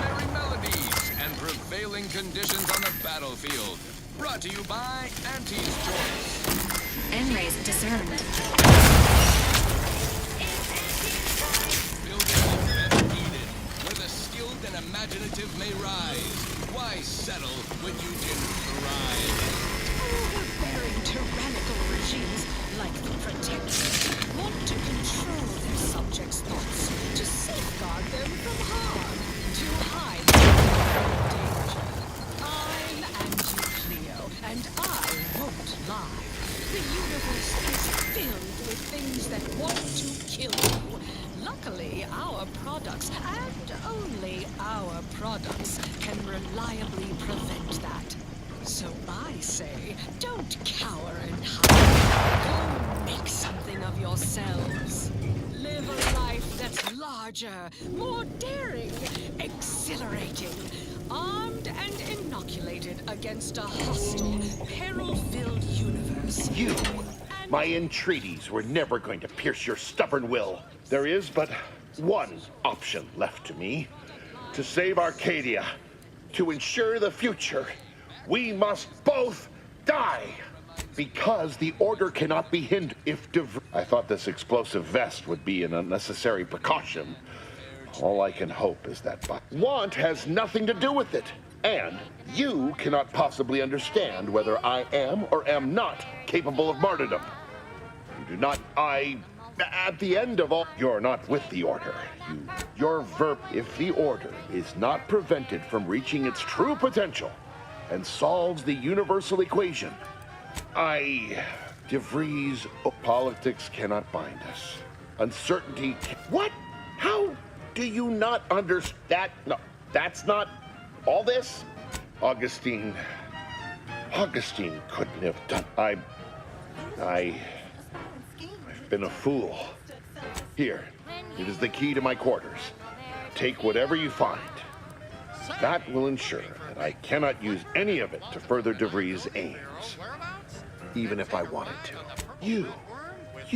Merry melodies and prevailing conditions on the battlefield. Brought to you by Auntie's Choice. N-rays discerned. Building a better Eden, where the skilled and imaginative may rise. Why settle when you can thrive? Overbearing tyrannical regimes like the Protectors want to control their subjects' thoughts, to safeguard them from harm, to hide them from danger. I'm Auntie Cleo, and I won't lie. The universe is filled with things that want to kill you. Luckily, our products, and only our products, can reliably prevent that. So I say, don't cower and hide. Go make something of yourselves. Live a life that's larger, more daring, exhilarating, armed and inoculated against a hostile, peril-filled universe. You, my entreaties, were never going to pierce your stubborn will. There is but one option left to me. To save Arcadia, to ensure the future, we must both die. Because the Order cannot be hindered if I thought this explosive vest would be an unnecessary precaution. All I can hope is that want has nothing to do with it. And you cannot possibly understand whether I am or am not capable of martyrdom. You do not, at the end of all, you're not with the Order. If the Order is not prevented from reaching its true potential and solves the universal equation, DeVries, politics cannot bind us. Uncertainty what? How do you not understand? No, that's not all this. Augustine couldn't have done. I've been a fool. Here, it is the key to my quarters. Take whatever you find. That will ensure that I cannot use any of it to further DeVries' aims. Even if I wanted to. You. When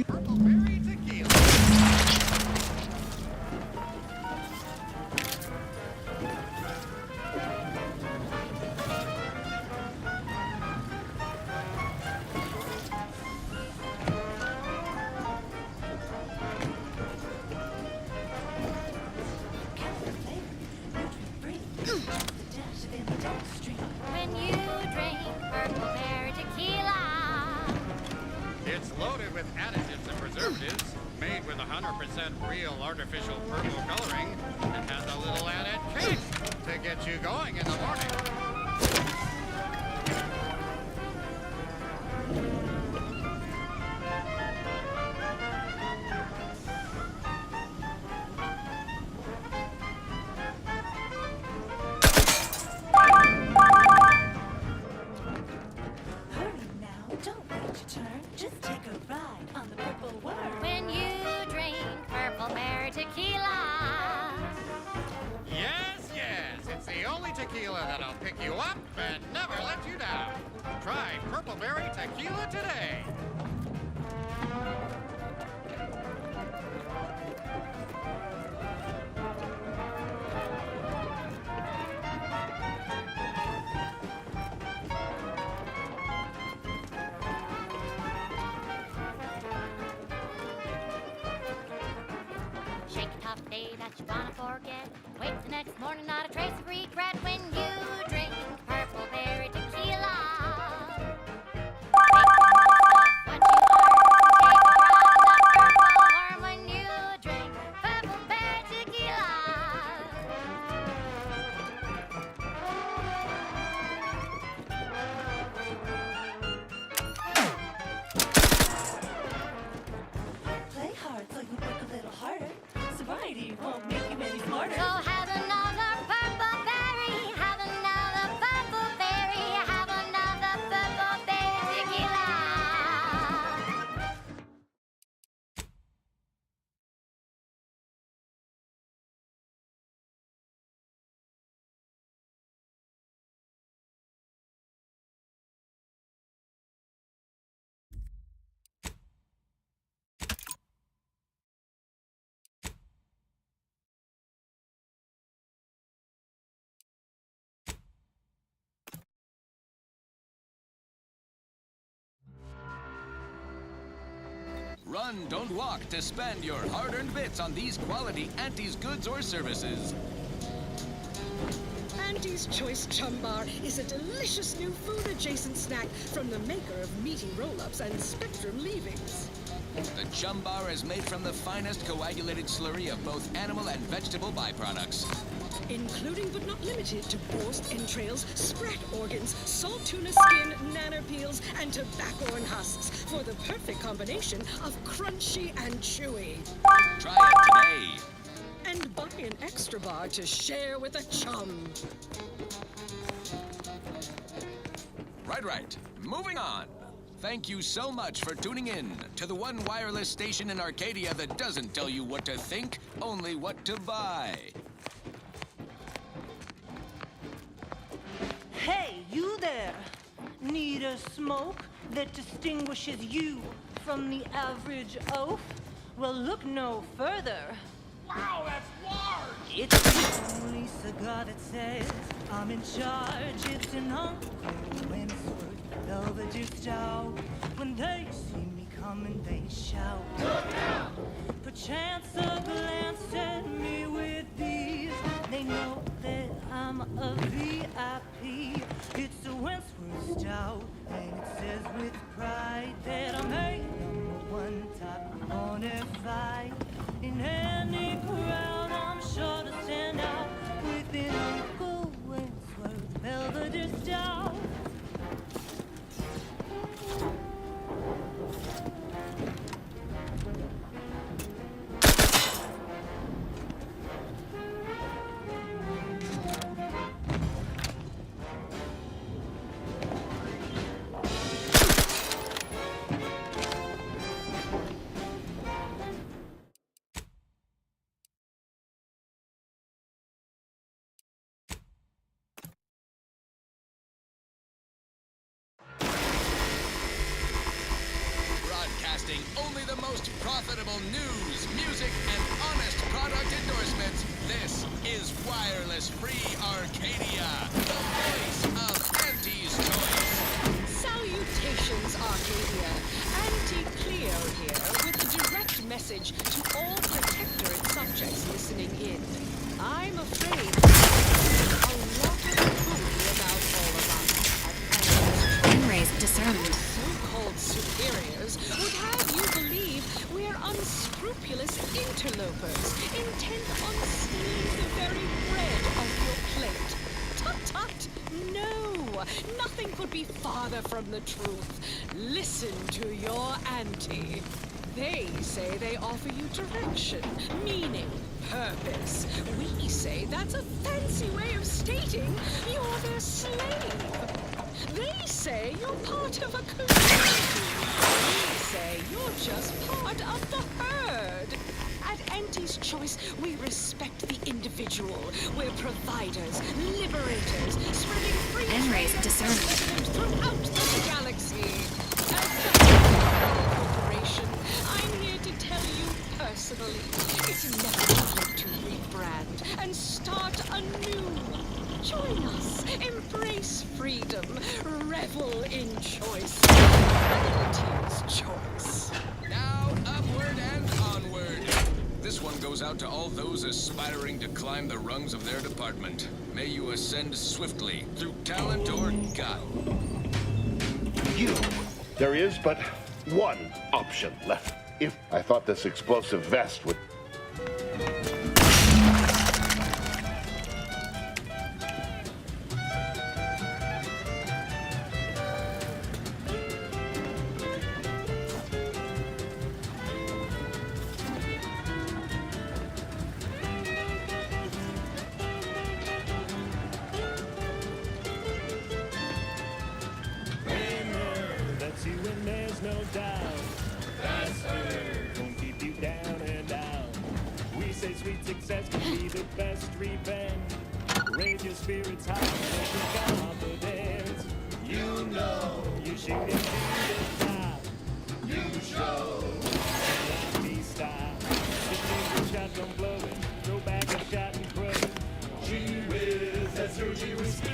you drink Purple Berry Tequila. It's loaded with additives and preservatives, made with 100% real artificial purple coloring, and has a little added kick to get you going in the morning. When you drink Purple Berry Tequila. Yes, it's the tequila that'll pick you up and never let you down. Try Purpleberry Tequila today. Shake a tough day that you're gonna forget. Wake the next morning, not a trace of regret when you drink Purpleberry Tequila. Make the most of what you are. Take a run of purple warm when you drink Purpleberry Tequila. Play hard so you work a little harder. Sobriety won't make you any smarter. So have another Purpleberry, have another Purpleberry, have another Purpleberry Tequila. Run, don't walk to spend your hard-earned bits on these quality Auntie's goods or services. Auntie's Choice Chum Bar is a delicious new food-adjacent snack from the maker of meaty roll-ups and Spectrum leavings. The Chum Bar is made from the finest coagulated slurry of both animal and vegetable byproducts. Including but not limited to borscht entrails, sprat organs, salt tuna skin, nanner peels, and tobacco and husks for the perfect combination of crunchy and chewy. Try it today. And buy an extra bar to share with a chum. Right. Moving on. Thank you so much for tuning in to the one wireless station in Arcadia that doesn't tell you what to think, only what to buy. Hey, you there! Need a smoke that distinguishes you from the average oaf? Well, look no further. Wow, that's large! It's the only cigar that says I'm in charge. It's an Uncle Wentworth Belvedere Stout. When they see me coming, they shout. Perchance a glance at me with these. They know that I'm a VIP. It's a Wentworth Stout, and it says with pride that I'm a #1 top bonafide. In any crowd, I'm sure to stand out with an Uncle Wentworth Belvedere Stout. Broadcasting only the most profitable news, music, and honest product endorsements. This is Wireless Free Arcadia, the voice of Auntie's Choice. Salutations, Arcadia. Auntie Cleo here with a direct message to all Protectorate subjects listening in. I'm afraid there's a lot of hooey about all of us. Enrays discerned. So-called superiors would have you believe we're unscrupulous interlopers, intent on stealing the very bread of your plate. Tut-tut! No! Nothing could be farther from the truth. Listen to your auntie. They say they offer you direction, meaning, purpose. We say that's a fancy way of stating you're their slave. They say you're part of a community. We say you're just part of the herd. At Auntie's Choice, we respect the individual. We're providers, liberators, spreading free N-Ray's discernment. throughout the galaxy. As the corporation, I'm here to tell you personally, it's never too late to rebrand and start anew. Join us, embrace freedom, revel in choice. Auntie's Choice. Now, upward and onward. This one goes out to all those aspiring to climb the rungs of their department. May you ascend swiftly through talent or guile. You. There is but one option left. If I thought this explosive vest would... That's you and there's no doubt. Won't keep you down and out. We say sweet success can be the best revenge. Raise your spirits high, raise your confidence. You know you're shooting to the top. You show that be style. Sitting shotgun blowing, throw back a shot and crow. Gee whiz, that's your G whiskey.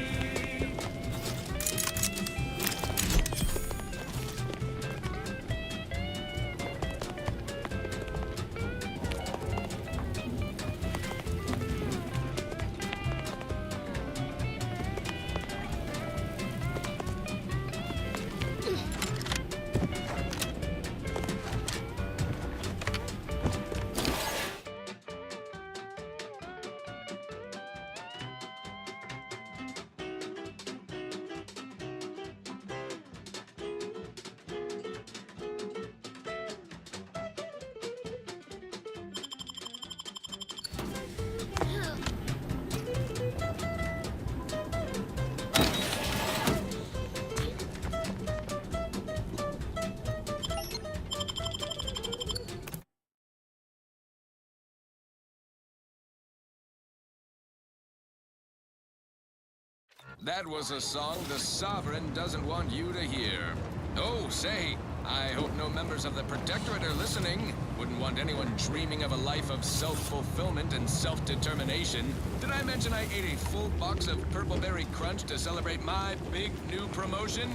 That was a song the Sovereign doesn't want you to hear. Oh, say, I hope no members of the Protectorate are listening. Wouldn't want anyone dreaming of a life of self-fulfillment and self-determination. Did I mention I ate a full box of Purpleberry Crunch to celebrate my big new promotion?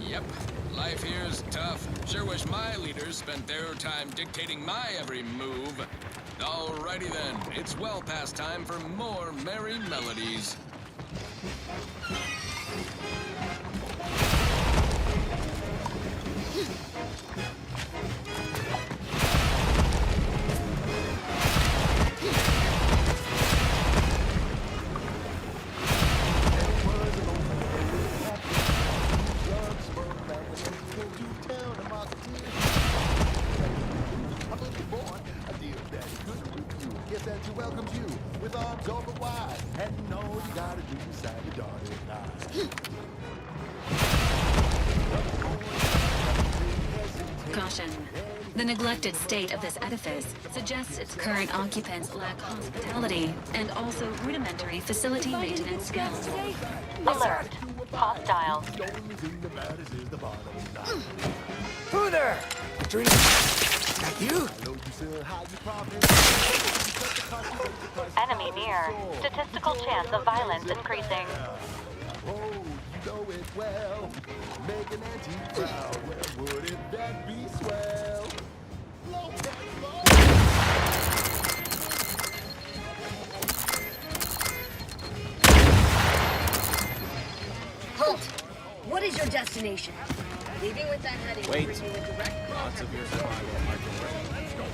Yep, life here's tough. Sure wish my leaders spent their time dictating my every move. Alrighty then, it's well past time for more merry melodies. Welcomes you with arms open wide, and you know you gotta do beside your daughter and Caution. The neglected state of this edifice suggests its current occupants lack hospitality and also rudimentary facility maintenance skills. Alert. Hostiles. Who there? That you? Enemy near. Statistical chance of violence increasing. Oh, you know it well. Make an antique proud. Well, wouldn't that be swell? Halt! What is your destination? Leaving with that heading will Wait. bring you a direct Lots of your survival microwave. Let's go.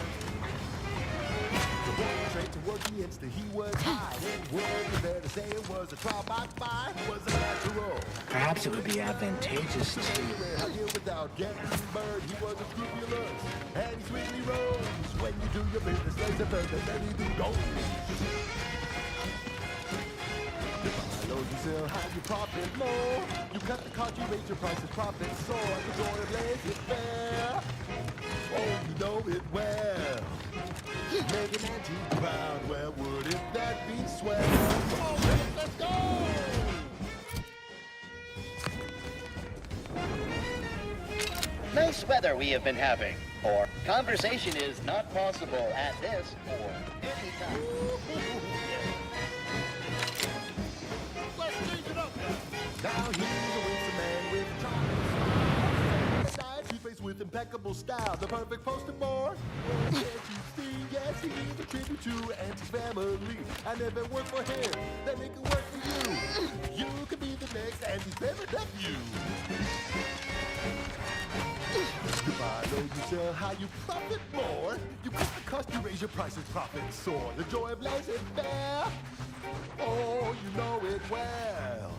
Straight to work, he insta, he was high. It was there to say it was a trial by fire. It was a natural. Perhaps it would be advantageous to... I deal without getting burned. He was a scrupulous, and he sweetly rose. When you do your business, there's a further than you do gold. You sell high, you profit more. You cut the cost, you raise your prices, profit soar. The joy of laissez-faire. Oh, you know it well. Make an auntie proud, well, wouldn't that be swell? Come on, kids, let's go! Nice weather we have been having. Or conversation is not possible at this or any time. Let's change it up now. Now he's a winter man with charming style. Toothpaste with impeccable style. The perfect poster boy. Oh, can't you see? Yes, he's a tribute to Auntie's family. And if it worked for him, then it can work for you. You could be the next Auntie's favorite nephew. You buy low, you sell high, you profit more. You cut the cost, you raise your prices, profits soar. The joy of life is fair. Oh, you know it well.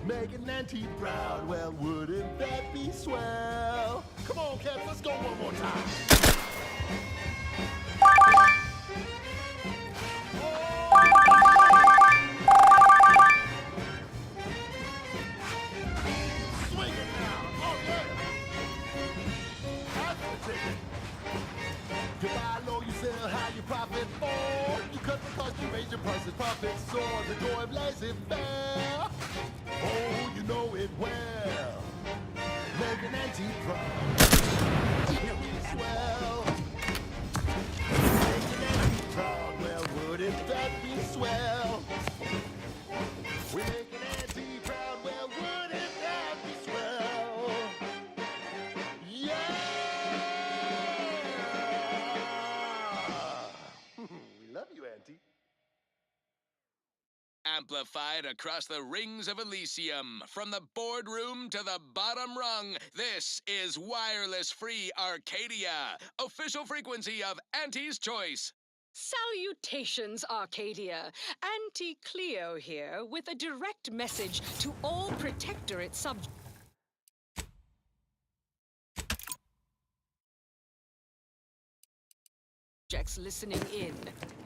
Make an auntie proud, well, wouldn't that be swell? Come on, cats, let's go one more time. Swing it now, oh yeah. You buy low, you sell high, you profit more. You cut the cost, you raise your prices, profits soar. The joy of laissez-faire. Oh, you know it well. Make an auntie proud. It'll be swell. Make an auntie proud. Well, wouldn't that be swell? We make an auntie proud. Well, wouldn't that be swell? Yeah! We love you, Auntie. Amplified across the rings of Elysium, from the boardroom to the bottom rung, this is Wireless Free Arcadia, official frequency of Auntie's Choice. Salutations, Arcadia. Auntie Cleo here with a direct message to all Protectorate subjects. Listening in.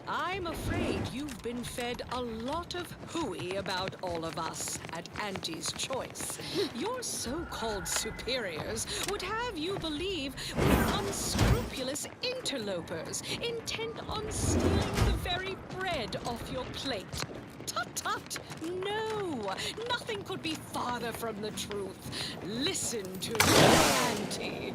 I'm afraid you've been fed a lot of hooey about all of us at Auntie's Choice. Your so-called superiors would have you believe we're unscrupulous interlopers, intent on stealing the very bread off your plate. Tut-tut! No! Nothing could be farther from the truth. Listen to me, Auntie.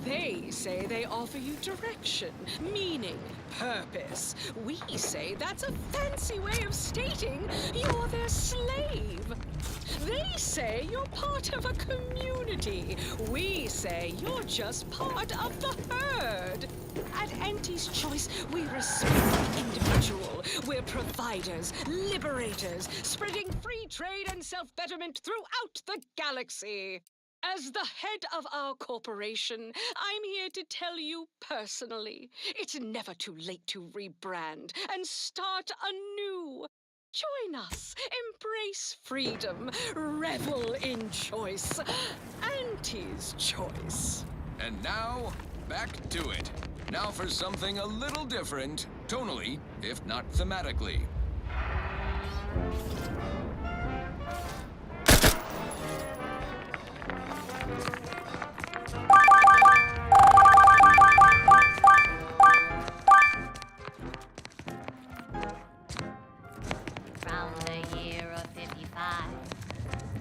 They say they offer you direction, meaning, purpose. We say that's a fancy way of stating you're their slave. They say you're part of a community. We say you're just part of the herd. At Auntie's Choice, we respect the individual. We're providers, liberators, spreading free trade and self-betterment throughout the galaxy. As the head of our corporation, I'm here to tell you personally, it's never too late to rebrand and start anew. Join us, embrace freedom, revel in choice. Auntie's Choice. And now, back to it. Now for something a little different, tonally, if not thematically. Round the year of 55,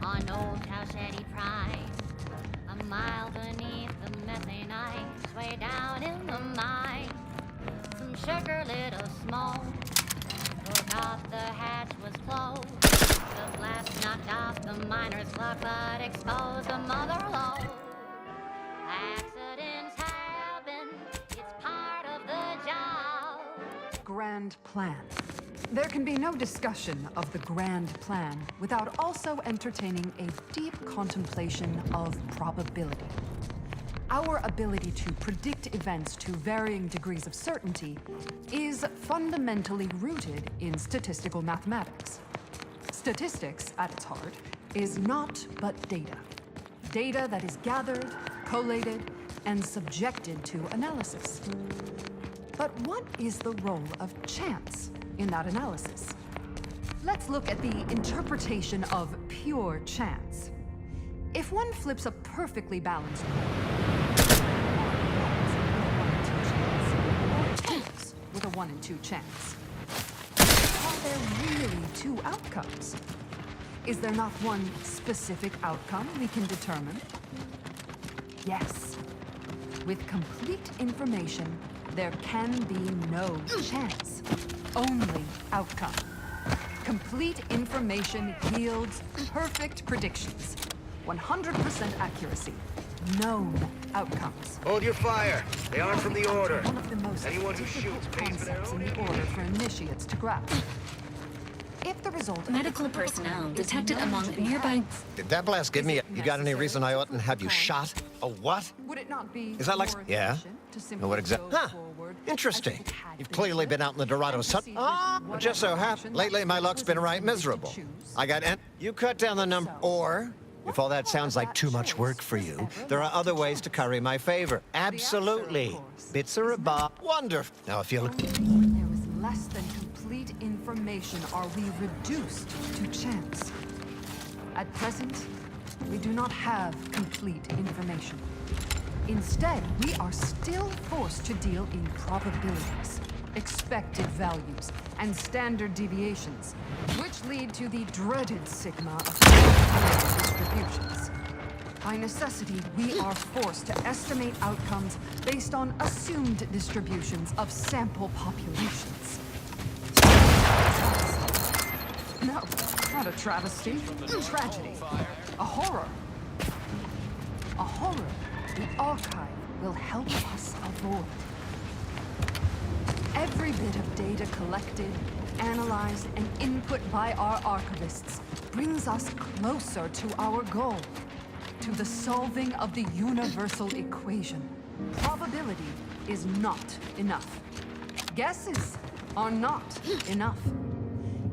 on old Talchetti Pride, a mile beneath the methane ice, way down in the mine, some sugar lit a smoke, forgot the hatch was closed. The blast knocked off the miner's luck, but exposed the mother lode. Accidents happen, it's part of the job. Grand Plan. There can be no discussion of the grand plan without also entertaining a deep contemplation of probability. Our ability to predict events to varying degrees of certainty is fundamentally rooted in statistical mathematics. Statistics, at its heart, is naught but data. Data that is gathered, collated, and subjected to analysis. But what is the role of chance in that analysis? Let's look at the interpretation of pure chance. If one flips a perfectly balanced coin, or 1 in 2 chance. Are there really 2 outcomes? Is there not one specific outcome we can determine? Yes. With complete information, there can be no chance. Only outcome. Complete information yields perfect predictions. 100% accuracy. Known outcomes. Hold your fire. They aren't from the Order. One of the most Anyone who shoots pays for their concepts in own the Order for initiates to grasp. If the result Medical personnel detected among nearby. Did that blast give me a... You got any reason I oughtn't have you shot? A what? Would it not be Is that like... more Yeah? efficient to simply What exactly? go Huh. forward Interesting. You've clearly been out in the Dorado sun. Just so happened. Lately, my luck's been right miserable. I got... You cut down the number... Or... If all that sounds like too much work for you, there are other ways to curry my favor. Absolutely. Bits are a bob. Wonderful. Now, if you look... When there is less than complete information, are we reduced to chance? At present, we do not have complete information. Instead, we are still forced to deal in probabilities, expected values, and standard deviations, which lead to the dreaded sigma of distributions. By necessity, we are forced to estimate outcomes based on assumed distributions of sample populations. No, not a travesty. Tragedy. A horror. A horror the Archive will help us avoid. Every bit of data collected, analyzed, and input by our archivists brings us closer to our goal, to the solving of the universal equation. Probability is not enough. Guesses are not enough.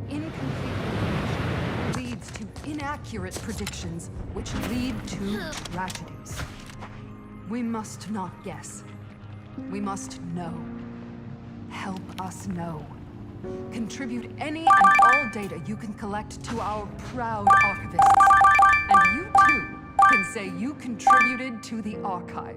Incomplete information leads to inaccurate predictions, which lead to tragedies. We must not guess. We must know. Help us know. Contribute any and all data you can collect to our proud archivists. And you too can say you contributed to the archive.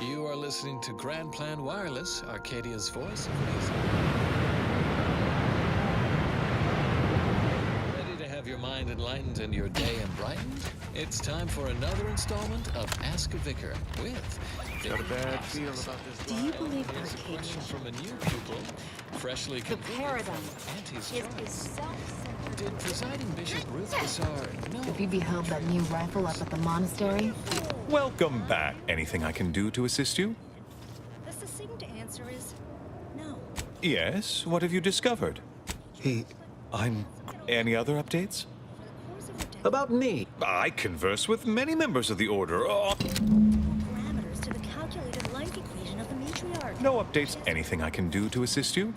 You are listening to Grand Plan Wireless, Arcadia's voice of reason. Ready to have your mind enlightened and your day brightened? It's time for another installment of Ask a Vicar with... Got a bad feel about this. Do you believe Arcadia? From a new pupil, freshly The paradigm is self-centered. Did presiding Bishop Ruth Bassar know? Have you beheld that new rifle up at the monastery? Welcome back. Anything I can do to assist you? The succinct answer is no. Yes, what have you discovered? Any other updates? About me? I converse with many members of the Order. Parameters to the calculated life equation of the matriarch. No updates. Anything I can do to assist you?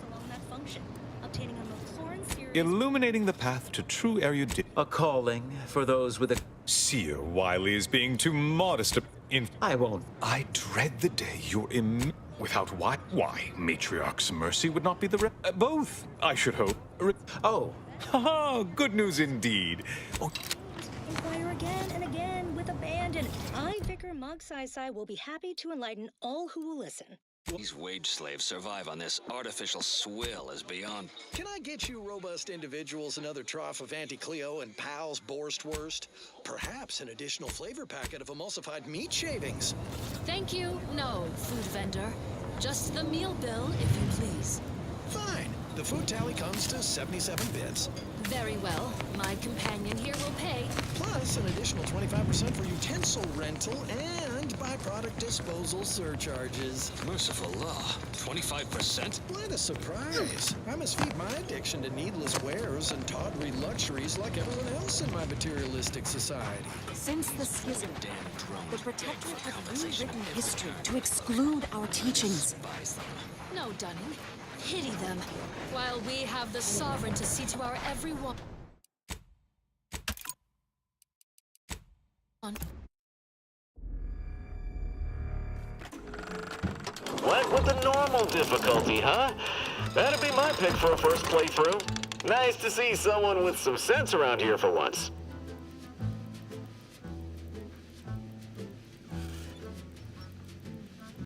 Along that function, obtaining a McLaurin series. Illuminating the path to true erudity. A calling for those with a... Seer Wiley is being too modest. I won't. I dread the day you're without why? Why? Matriarch's mercy would not be the both, I should hope. Oh. Haha, good news indeed. Oh. Inquire again and again with abandon. I, Vicar Mogsai will be happy to enlighten all who will listen. These wage slaves survive on this artificial swill is beyond. Can I get you robust individuals another trough of Anti-Cleo and Pal's Borstwurst? Perhaps an additional flavor packet of emulsified meat shavings? Thank you. No, food vendor. Just the meal bill, if you please. Fine. The food tally comes to 77 bits. Very well. My companion here will pay. Plus an additional 25% for utensil rental and byproduct disposal surcharges. Merciful law. 25%? What a surprise. I must feed my addiction to needless wares and tawdry luxuries like everyone else in my materialistic society. Since the schism, the Protectorate has rewritten history to exclude our teachings. No, Dunning. Pity them, while we have the sovereign to see to our every one. Went with the normal difficulty, huh? That'd be my pick for a first playthrough. Nice to see someone with some sense around here for once.